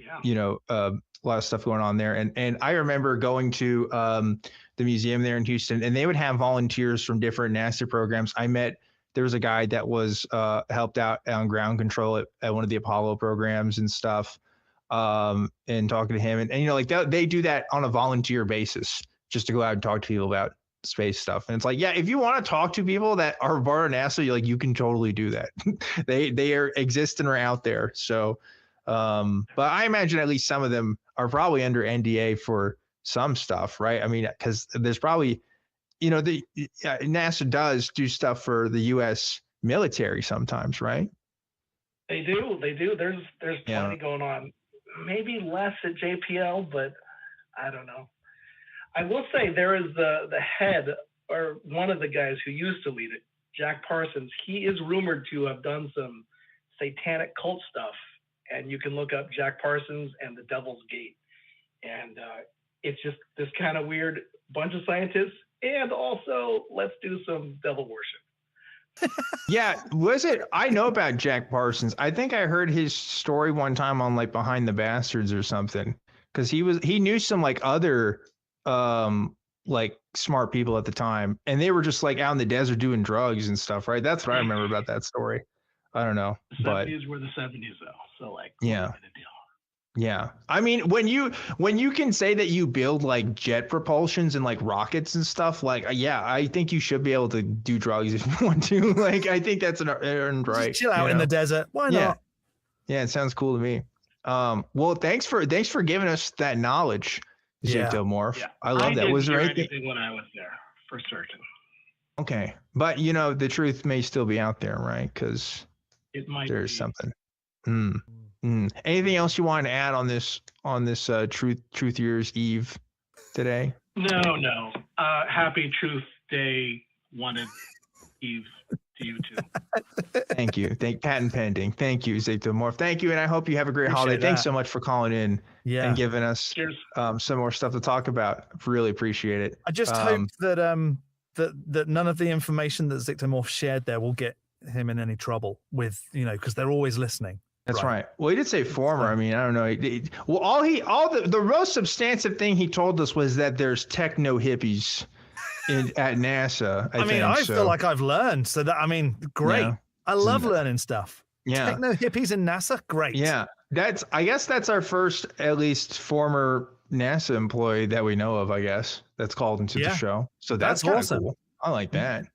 Speaker 2: of stuff going on there. And I remember going to the museum there in Houston, and they would have volunteers from different NASA programs. There was a guy that was helped out on ground control at one of the Apollo programs and stuff. And talking to him and they do that on a volunteer basis just to go out and talk to people about space stuff. And it's like, if you want to talk to people that are part of NASA, you can totally do that. they are existing or out there. So, but I imagine at least some of them are probably under NDA for some stuff, right? I mean, because there's probably, NASA does do stuff for the U.S. military sometimes, right?
Speaker 6: They do. There's plenty going on. Maybe less at JPL, but I don't know. I will say there is the head, or one of the guys who used to lead it, Jack Parsons. He is rumored to have done some satanic cult stuff, and you can look up Jack Parsons and the Devil's Gate. And it's just this kind of weird bunch of scientists, and also let's do some devil worship.
Speaker 2: Was it? I know about Jack Parsons. I think I heard his story one time on Behind the Bastards or something, because he knew some other smart people at the time, and they were just out in the desert doing drugs and stuff, right? That's what I remember about that story. I don't know,
Speaker 6: the 70s were the 70s though, so
Speaker 2: yeah. I mean, when you can say that you build jet propulsions and rockets and stuff, I think you should be able to do drugs if you want to. I think that's an earned right.
Speaker 1: Just chill out in the desert. Why not?
Speaker 2: Yeah, it sounds cool to me. Well, thanks for giving us that knowledge, Jake Delmore. Yeah. I love that. Was there
Speaker 6: anything when I was there, for certain?
Speaker 2: Okay, but the truth may still be out there, right? Because there's something. Anything else you want to add on this Truth Year's Eve today?
Speaker 6: No. Happy Truth Day, wanted Eve to you too.
Speaker 2: Thank you. Patent pending. Thank you, Zeke Demorph. Thank you, and I hope you have a great holiday. Thanks so much for calling in and giving us some more stuff to talk about. Really appreciate it.
Speaker 1: I just hope that that none of the information that Zeke Demorph shared there will get him in any trouble with because they're always listening.
Speaker 2: That's right. Well, he did say former. I mean, I don't know. The most substantive thing he told us was that there's techno hippies at NASA. I
Speaker 1: feel like I've learned. So great. Yeah. I love learning stuff.
Speaker 2: Yeah.
Speaker 1: Techno hippies in NASA, great.
Speaker 2: Yeah. I guess that's our first, at least former NASA employee that we know of, I guess, that's called into the show. So that's awesome. Cool. I like that.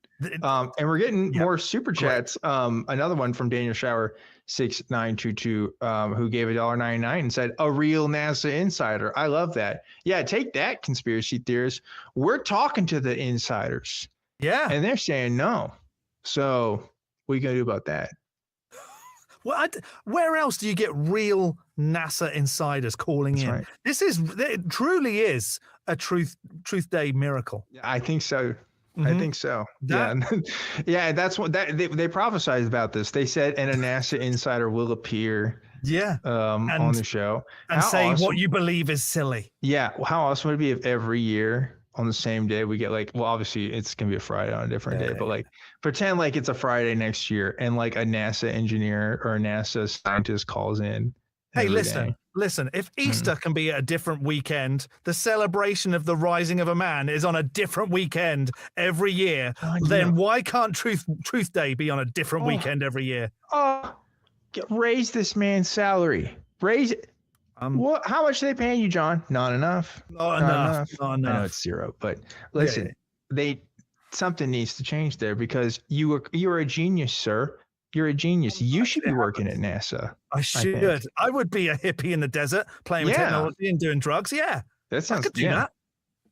Speaker 2: And we're getting more super chats. Another one from Daniel Shower 6922, who gave $1.99 and said, a real NASA insider. I love that. Yeah, take that, conspiracy theorists. We're talking to the insiders.
Speaker 1: Yeah.
Speaker 2: And they're saying no. So What are you going to do about that?
Speaker 1: Well, where else do you get real NASA insiders calling in?
Speaker 2: Right.
Speaker 1: It truly is a Truth Day miracle.
Speaker 2: I think so. I think so. Yeah. That's what they prophesied about this. They said, and a NASA insider will appear.
Speaker 1: Yeah.
Speaker 2: On the show
Speaker 1: and say what you believe is silly.
Speaker 2: Yeah. How awesome would it be if every year on the same day we get like, well, obviously it's gonna be a Friday on a different day, but like pretend like it's a Friday next year and like a NASA engineer or a NASA scientist calls in.
Speaker 1: Hey, listen. If Easter can be at a different weekend, the celebration of the rising of a man is on a different weekend every year, then why can't Truth Day be on a different weekend every year?
Speaker 2: Raise this man's salary. Raise it. What? How much are they paying you, John? Not enough.
Speaker 1: Not enough.
Speaker 2: I know it's zero, but listen, something needs to change there because you're a genius, sir. You're a genius. You should be working at NASA.
Speaker 1: I should. I would be a hippie in the desert playing with technology and doing drugs. Yeah.
Speaker 2: That sounds good. That.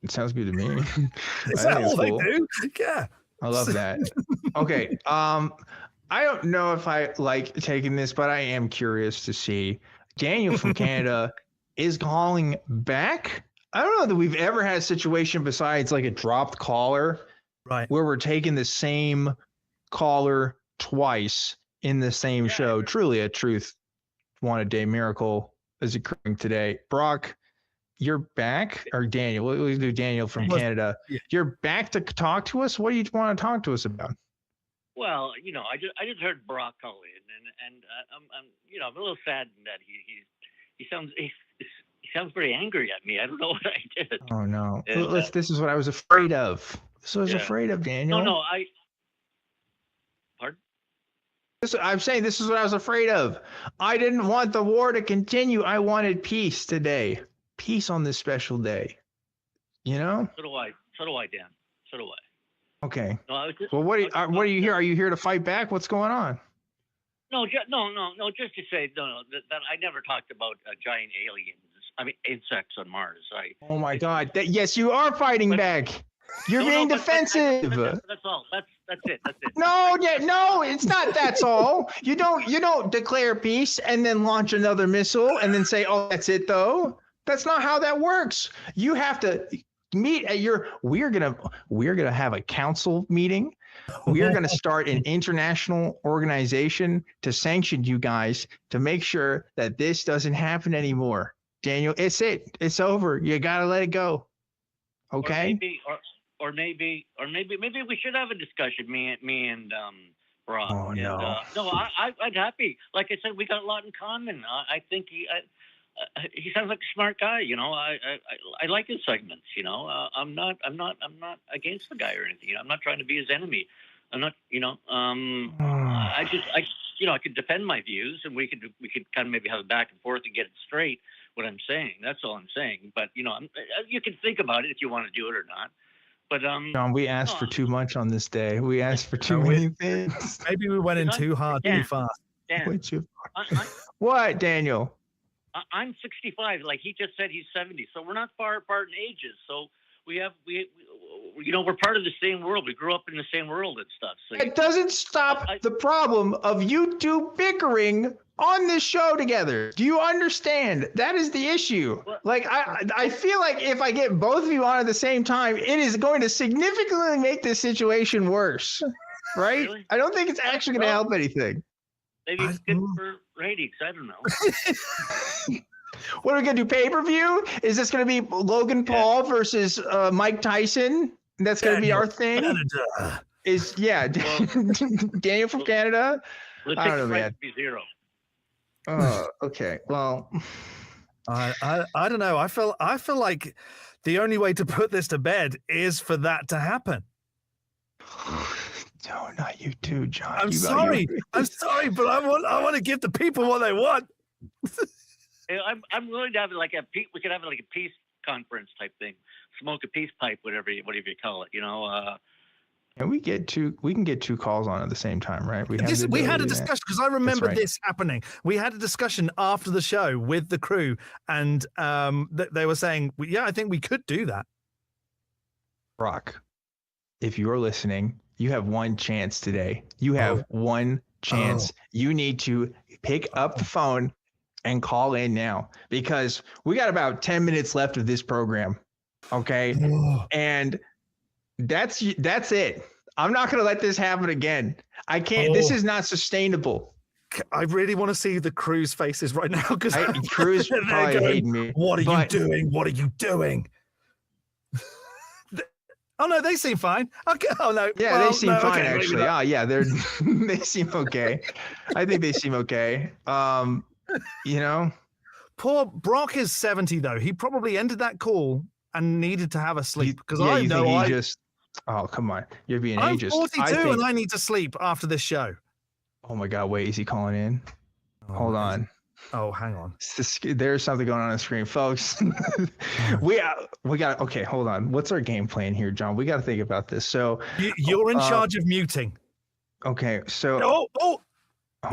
Speaker 2: It sounds good to me.
Speaker 1: Is that all they do? Yeah.
Speaker 2: I love that. Okay. I don't know if I like taking this, but I am curious to see. Daniel from Canada is calling back. I don't know that we've ever had a situation besides like a dropped caller,
Speaker 1: right,
Speaker 2: where we're taking the same caller twice in the same show. Truly a Truth One a Day miracle is occurring today. Brock, you're back, or Daniel, we'll do Daniel from Canada. Yeah. You're back to talk to us. What do you want to talk to us about?
Speaker 4: Well, I just heard Brock call in, and I'm a little saddened that he sounds pretty angry at me. I don't know what I did.
Speaker 2: Oh no! And, this is what I was afraid of. This was afraid of, Daniel.
Speaker 4: No, pardon?
Speaker 2: I'm saying this is what I was afraid of. I didn't want the war to continue. I wanted peace today. Peace on this special day. You know?
Speaker 4: So do I, Dan. So do I.
Speaker 2: Okay.
Speaker 4: No,
Speaker 2: well, what are you here? Are you here to fight back? What's going on?
Speaker 4: No, just to say, that I never talked about giant aliens. I mean, insects on Mars.
Speaker 2: Oh my God! Yes, you are fighting back. You're being defensive.
Speaker 4: That's all. That's it.
Speaker 2: No, it's not. That's all. You don't declare peace and then launch another missile and then say, "Oh, that's it," though. That's not how that works. You have to meet at we're gonna have a council meeting. We're gonna start an international organization to sanction you guys to make sure that this doesn't happen anymore. Daniel, it's over. You gotta let it go. Okay.
Speaker 4: Or maybe we should have a discussion. Me and Brock.
Speaker 2: Oh no.
Speaker 4: No, I'm happy. Like I said, we got a lot in common. I think he sounds like a smart guy. I like his segments. I'm not against the guy or anything. I'm not trying to be his enemy. I'm not. I could defend my views, and we could kind of maybe have a back and forth and get it straight. What I'm saying. That's all I'm saying. But you can think about it if you want to do it or not. But
Speaker 2: John, we asked for too much on this day. We asked for too many things.
Speaker 1: Maybe we went in too hard, too fast.
Speaker 4: Dan,
Speaker 2: what, Daniel?
Speaker 4: I'm 65. Like he just said, he's 70. So we're not far apart in ages. So we're part of the same world. We grew up in the same world and stuff. So
Speaker 2: it doesn't stop the problem of you two bickering on this show together. Do you understand? That is the issue. Like I feel like if I get both of you on at the same time, it is going to significantly make this situation worse. Right? Really? I don't think it's actually going to help anything.
Speaker 4: Maybe it's good for ratings. I don't know.
Speaker 2: What are we going to do? Pay-per-view? Is this going to be Logan Paul versus Mike Tyson? That's going to be our thing?
Speaker 1: Canada.
Speaker 2: Daniel from Canada?
Speaker 4: I don't know, man. Be zero.
Speaker 2: Oh, okay. Well,
Speaker 1: I don't know. I feel like the only way to put this to bed is for that to happen.
Speaker 2: No, not you too, John.
Speaker 1: I'm sorry, but I want to give the people what they want.
Speaker 4: I'm willing to have we could have like a peace conference type thing, smoke a peace pipe, whatever you call it,
Speaker 2: And we can get two calls on at the same time, right? We
Speaker 1: had a discussion because I remember this happening. We had a discussion after the show with the crew, and they were saying, "Yeah, I think we could do that."
Speaker 2: Brock, if you're listening, you have one chance today. You have one chance. You need to pick up the phone and call in now, because we got about 10 minutes left of this program. Okay. And that's it. I'm not going to let this happen again. I can't. This is not sustainable.
Speaker 1: I really want to see the crew's faces right now, because
Speaker 2: crew's probably hating me.
Speaker 1: What are you doing? What are you doing? Oh no, they seem fine. Okay. Oh no.
Speaker 2: Yeah, they seem fine actually. Oh yeah, they seem okay. I think they seem okay. You know,
Speaker 1: poor Brock is 70 though. He probably ended that call and needed to have a sleep, because
Speaker 2: I know just. Oh come on, you're being ageist.
Speaker 1: I'm 42 and I need to sleep after this show.
Speaker 2: Oh my God! Wait, is he calling in? Hold on.
Speaker 1: Oh, hang on.
Speaker 2: There's something going on the screen, folks. we got. Okay, hold on. What's our game plan here, John? We got to think about this. So
Speaker 1: you're in charge of muting.
Speaker 2: Okay, so.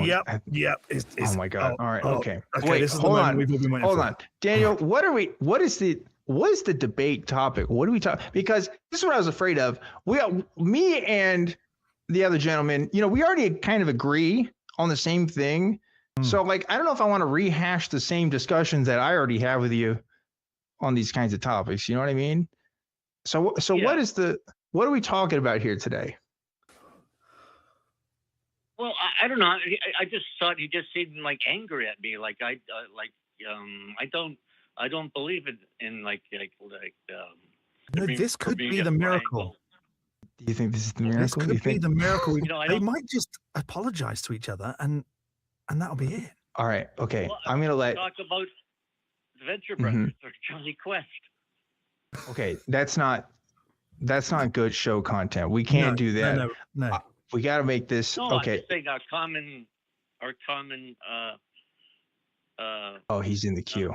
Speaker 1: Yep.
Speaker 2: Oh my God! All right. Okay.
Speaker 1: Wait. This is hold on.
Speaker 2: Hold on, Daniel. What is the debate topic? What do we talk? Because this is what I was afraid of. Me and the other gentleman, we already kind of agree on the same thing. So like, I don't know if I want to rehash the same discussions that I already have with you on these kinds of topics. You know what I mean? So what are we talking about here today?
Speaker 4: Well, I don't know. I just thought he just seemed like angry at me. Like I don't believe in
Speaker 1: this could be the miracle.
Speaker 2: Do you think this is the miracle?
Speaker 1: This could be the miracle. They might just apologize to each other and that'll be it.
Speaker 2: All right. Okay.
Speaker 4: Well,
Speaker 2: I'm gonna let
Speaker 4: talk about Venture Brothers or Johnny Quest.
Speaker 2: Okay, that's not good show content. We can't do that.
Speaker 1: No.
Speaker 2: We got to make this okay.
Speaker 4: I'm just saying our common.
Speaker 2: Oh, he's in the queue.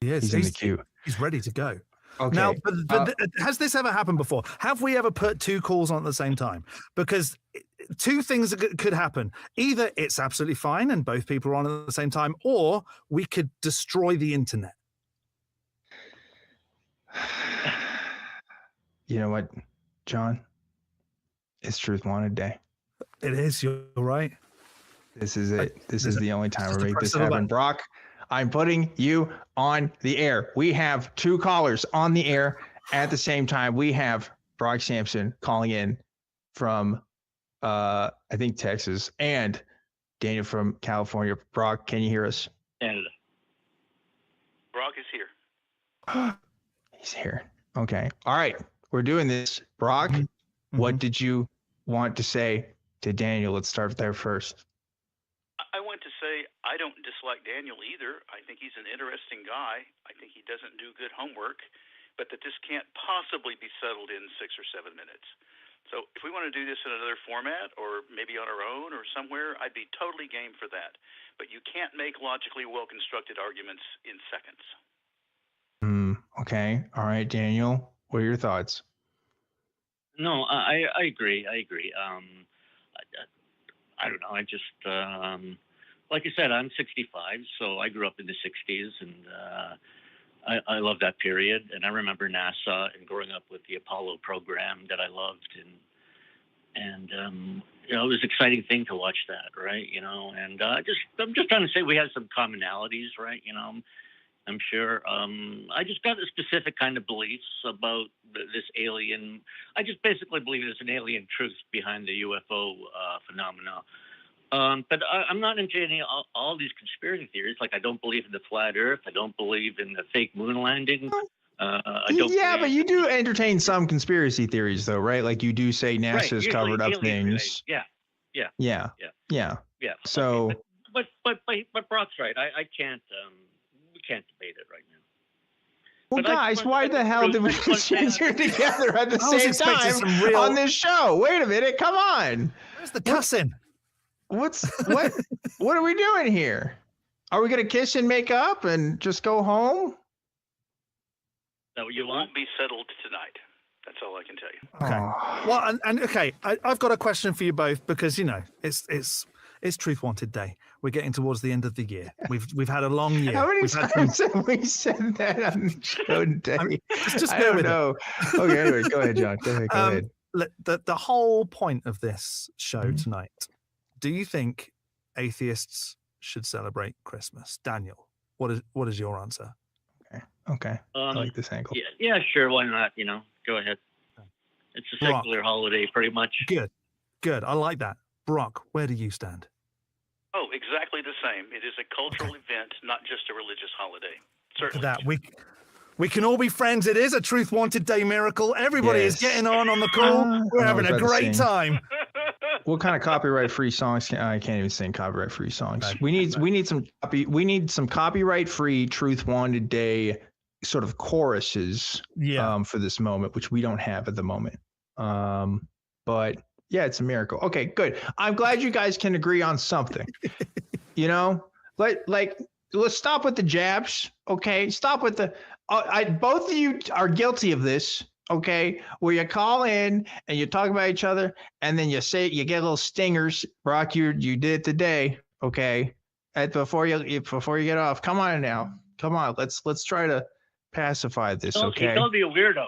Speaker 1: He's
Speaker 2: in the queue.
Speaker 1: He's ready to go.
Speaker 2: Okay.
Speaker 1: Now, but has this ever happened before? Have we ever put two calls on at the same time? Because two things could happen. Either it's absolutely fine and both people are on at the same time, or we could destroy the internet.
Speaker 2: You know what, John? It's Truth Wanted Day.
Speaker 1: It is. You're right.
Speaker 2: This is it. This is the only time we make this happen. Brock, I'm putting you on the air. We have two callers on the air at the same time. We have Brock Sampson calling in from, I think, Texas, and Daniel from California. Brock, can you hear us?
Speaker 4: Canada.
Speaker 5: Brock is here.
Speaker 2: He's here. Okay. All right. We're doing this. Brock, what did you want to say to Daniel? Let's start there first.
Speaker 5: I want to say I don't dislike Daniel either. I think he's an interesting guy. I think he doesn't do good homework, but that this can't possibly be settled in 6 or 7 minutes. So if we want to do this in another format or maybe on our own or somewhere, I'd be totally game for that. But you can't make logically well-constructed arguments in seconds.
Speaker 2: Okay. All right, Daniel, what are your thoughts?
Speaker 4: No, I agree. I don't know. I just, like I said, I'm 65, so I grew up in the 60s, and I love that period. And I remember NASA and growing up with the Apollo program that I loved, and it was an exciting thing to watch that, right? And I'm just trying to say we have some commonalities, right? I'm sure. I just got a specific kind of beliefs about this alien. I just basically believe there's an alien truth behind the UFO phenomena. But I'm not into all these conspiracy theories. Like, I don't believe in the flat Earth. I don't believe in the fake moon landing.
Speaker 2: But you do entertain some conspiracy theories, though, right? Like, you do say NASA's covered up things.
Speaker 4: Yeah.
Speaker 2: So,
Speaker 4: okay, but Brock's right. I can't. We can't debate it right now.
Speaker 2: Well, guys, why the hell did we get here together at the same time on this show? Wait a minute, come on.
Speaker 1: Where's the cussing?
Speaker 2: What are we doing here? Are we gonna kiss and make up and just go home?
Speaker 4: Is that what you want?
Speaker 5: Won't be settled tonight. That's all I can tell you.
Speaker 1: Okay. Well, and okay, I've got a question for you both, because it's Truth Wanted Day. We're getting towards the end of the year. We've had a long year.
Speaker 2: How many times have we said that on the show today?
Speaker 1: Just
Speaker 2: I don't know. Okay, anyway, go ahead, John. Go ahead.
Speaker 1: the whole point of this show
Speaker 2: Mm-hmm.
Speaker 1: tonight. Do you think atheists should celebrate Christmas? Daniel, what is your answer?
Speaker 2: Okay. I like this angle.
Speaker 4: Yeah, sure. Why not? Go ahead. It's a
Speaker 1: Brock.
Speaker 4: secular holiday, pretty much.
Speaker 1: Good. I like that. Brock, where do you stand?
Speaker 5: Oh, exactly the same. It is a cultural event, not just a religious holiday. Certainly.
Speaker 1: That we can all be friends. It is a Truth Wanted Day miracle. Everybody is getting on the call. We're having a great time.
Speaker 2: What kind of copyright-free songs? I can't even sing copyright-free songs. We need some copyright-free Truth Wanted Day sort of choruses for this moment, which we don't have at the moment. But yeah, it's a miracle. Okay, good. I'm glad you guys can agree on something. Let's stop with the jabs. Okay, stop with the. Both of you are guilty of this. Okay, where you call in and you talk about each other, and then you get little stingers. Brock, you did it today. Okay, before you get off. Come on now. Come on. Let's try to pacify this. Okay.
Speaker 4: He called me a weirdo.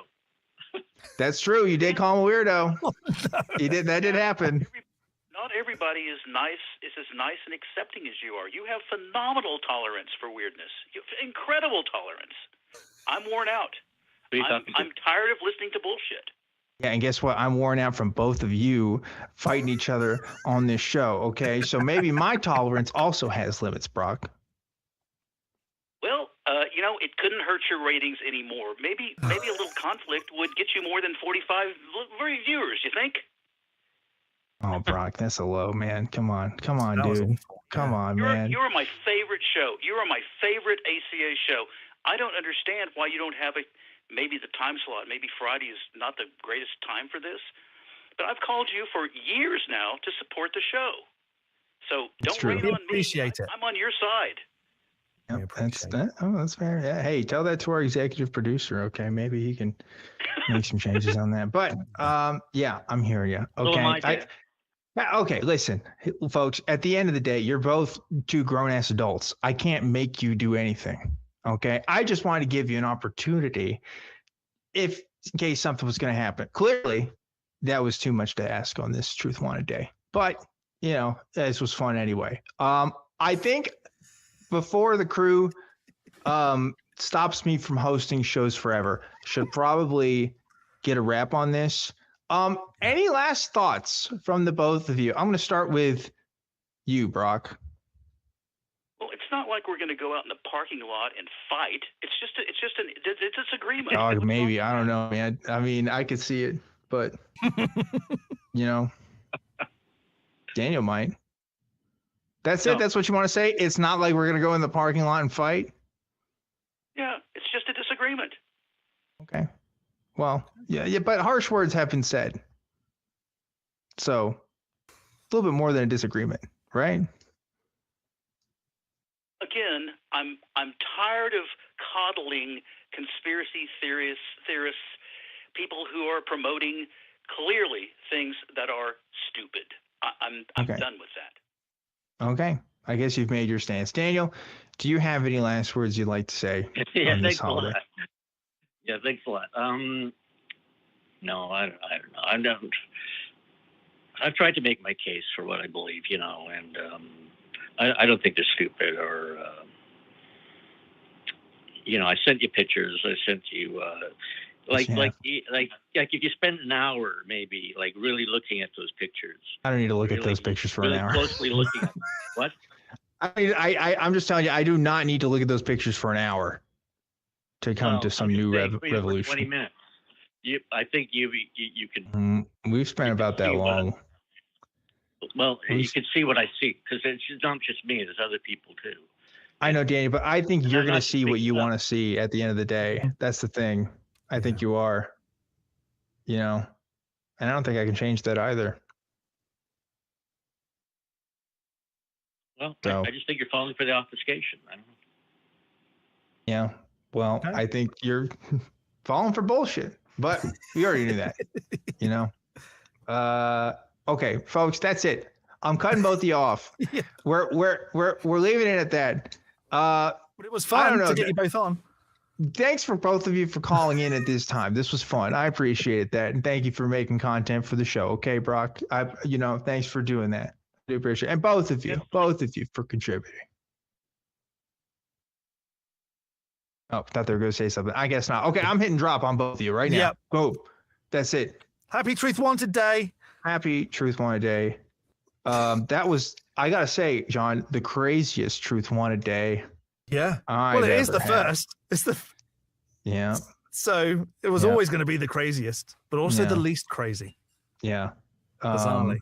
Speaker 2: That's true. You did call him a weirdo. You did. That did happen.
Speaker 5: Not everybody is as nice and accepting as you are. You have phenomenal tolerance for weirdness. You have incredible tolerance. I'm worn out. I'm tired of listening to bullshit.
Speaker 2: Yeah, and guess what? I'm worn out from both of you fighting each other on this show. Okay, so maybe my tolerance also has limits, Brock.
Speaker 5: Well, it couldn't hurt your ratings anymore. Maybe a little conflict would get you more than 45 viewers. You think?
Speaker 2: Oh, Brock, that's a low, man. Come on, dude. Come on, man.
Speaker 5: You're my favorite show. You are my favorite ACA show. I don't understand why you don't have maybe the time slot. Maybe Friday is not the greatest time for this. But I've called you for years now to support the show. So don't rain on me.
Speaker 1: Appreciate it.
Speaker 5: I'm on your side.
Speaker 2: Yep, that's fair. Yeah. Hey, tell that to our executive producer. Okay, maybe he can make some changes on that. But yeah, I'm hearing you. Okay. Okay, listen, folks, at the end of the day, you're both two grown-ass adults. I can't make you do anything, okay? I just wanted to give you an opportunity in case something was going to happen. Clearly, that was too much to ask on this Truth Wanted Day. But, this was fun anyway. I think before the crew stops me from hosting shows forever, should probably get a wrap on this. Any last thoughts from the both of you? I'm going to start with you, Brock.
Speaker 5: Well, it's not like we're going to go out in the parking lot and fight. It's just a disagreement.
Speaker 2: Oh, maybe. I don't know, man. I mean, I could see it, but Daniel might. That's it. That's what you want to say. It's not like we're going to go in the parking lot and fight.
Speaker 5: Yeah, it's just a disagreement.
Speaker 2: Okay. Well, yeah, but harsh words have been said. So, a little bit more than a disagreement, right?
Speaker 5: Again, I'm tired of coddling conspiracy theorists, people who are promoting clearly things that are stupid. I'm done with that.
Speaker 2: Okay. I guess you've made your stance. Daniel, do you have any last words you'd like to say on this holiday?
Speaker 4: Yeah, thanks a lot. No, I don't know. I've tried to make my case for what I believe, and I don't think they're stupid or, I sent you pictures. I sent you, like if you spend an hour maybe like really looking at those pictures.
Speaker 2: I don't need to look at those pictures for an hour.
Speaker 4: Closely looking at what?
Speaker 2: I mean, I'm just telling you, I do not need to look at those pictures for an hour to come to some new revolution.
Speaker 4: 20 minutes. I think you can.
Speaker 2: We've spent about that long.
Speaker 4: Well, you can see what I see because it's not just me. There's other people too.
Speaker 2: I know, Danny, but I think you're going to see what you want to see at the end of the day. That's the thing. I think you are. And I don't think I can change that either.
Speaker 4: Well, so, I just think you're falling for the obfuscation. I don't know.
Speaker 2: Yeah. Well, okay. I think you're falling for bullshit, but we already knew that. Okay, folks, that's it. I'm cutting both of you off. Yeah. We're leaving it at that.
Speaker 1: But it was fun to get you both on.
Speaker 2: thanks for both of you for calling in at this time. This was fun. I appreciate that. And thank you for making content for the show. Okay, Brock. Thanks for doing that. I do appreciate it. And both of you for contributing. Oh, thought they were going to say something. I guess not. Okay, I'm hitting drop on both of you right now.
Speaker 1: Yep.
Speaker 2: Boom. That's it.
Speaker 1: Happy Truth Wanted Day.
Speaker 2: Happy Truth Wanted Day. That was, I got to say, John, the craziest Truth Wanted Day.
Speaker 1: Yeah.
Speaker 2: It
Speaker 1: is the first. It's the.
Speaker 2: Yeah.
Speaker 1: So it was always going to be the craziest, but also the least crazy.
Speaker 2: Yeah.
Speaker 1: Bizarrely.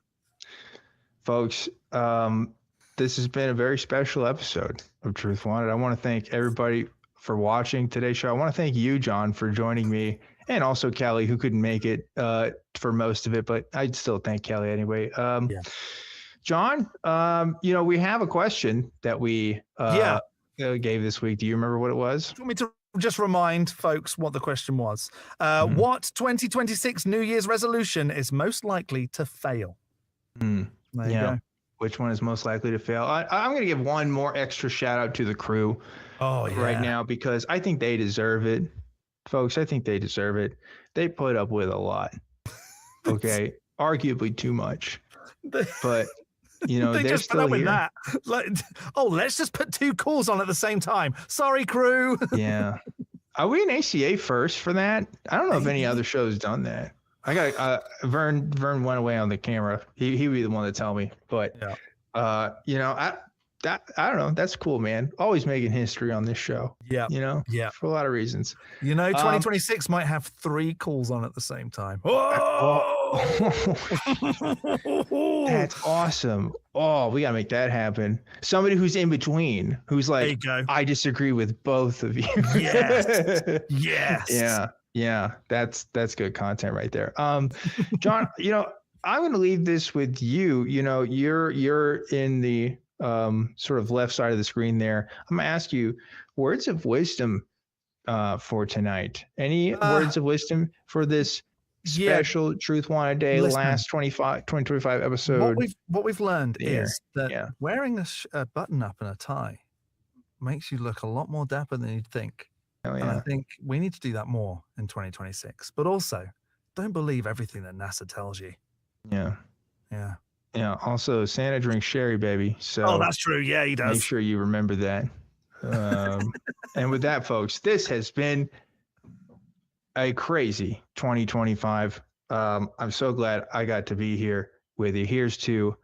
Speaker 2: Folks, this has been a very special episode of Truth Wanted. I want to thank everybody for watching today's show. I want to thank you, John, for joining me, and also Kelley, who couldn't make it for most of it, but I'd still thank Kelley anyway. John, we have a question that we gave this week. Do you remember what it was?
Speaker 1: Do you want me to just remind folks what the question was? What 2026 New Year's resolution is most likely to fail? There you go.
Speaker 2: Which one is most likely to fail? I'm going to give one more extra shout out to the crew right now, because I think they deserve it. Folks, I think they deserve it. They put up with a lot. Okay. Arguably too much. But, they're
Speaker 1: just
Speaker 2: still
Speaker 1: put up
Speaker 2: here.
Speaker 1: with that. Let's just put 2 calls on at the same time. Sorry, crew.
Speaker 2: Yeah. Are we in ACA first for that? I don't know if any other show's done that. I got Vern went away on the camera. He would be the one to tell me. But I don't know. That's cool, man. Always making history on this show. Yeah. For a lot of reasons.
Speaker 1: 2026 might have 3 calls on at the same time.
Speaker 2: That's awesome. Oh, we gotta make that happen. Somebody who's in between, who's like, I disagree with both of you.
Speaker 1: Yes. Yes.
Speaker 2: Yeah. That's good content right there. John, I'm gonna leave this with you. You're in the sort of left side of the screen there. I'm gonna ask you words of wisdom for tonight. Any words of wisdom for this special Truth Wanted Day, last 2025 episode?
Speaker 1: What we've learned is that wearing a button up and a tie makes you look a lot more dapper than you'd think. And I think we need to do that more in 2026. But also, don't believe everything that NASA tells you.
Speaker 2: Yeah. Also, Santa drinks sherry, baby. So
Speaker 1: that's true. Yeah, he does.
Speaker 2: Make sure you remember that. And with that, folks, this has been a crazy 2025. I'm so glad I got to be here with you. Here's to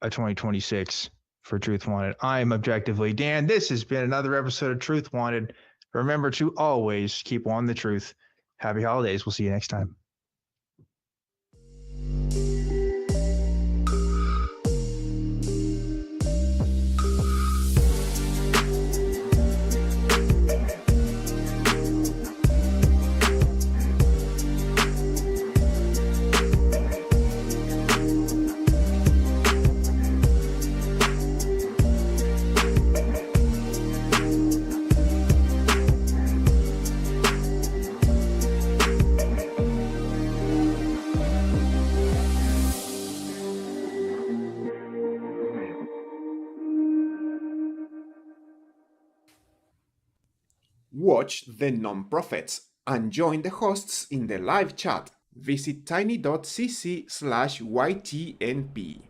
Speaker 2: a 2026 for Truth Wanted. I'm Objectively Dan. This has been another episode of Truth Wanted. Remember to always keep wanting the truth. Happy holidays. We'll see you next time.
Speaker 7: Watch the non-profits and join the hosts in the live chat. Visit tiny.cc/YTNP.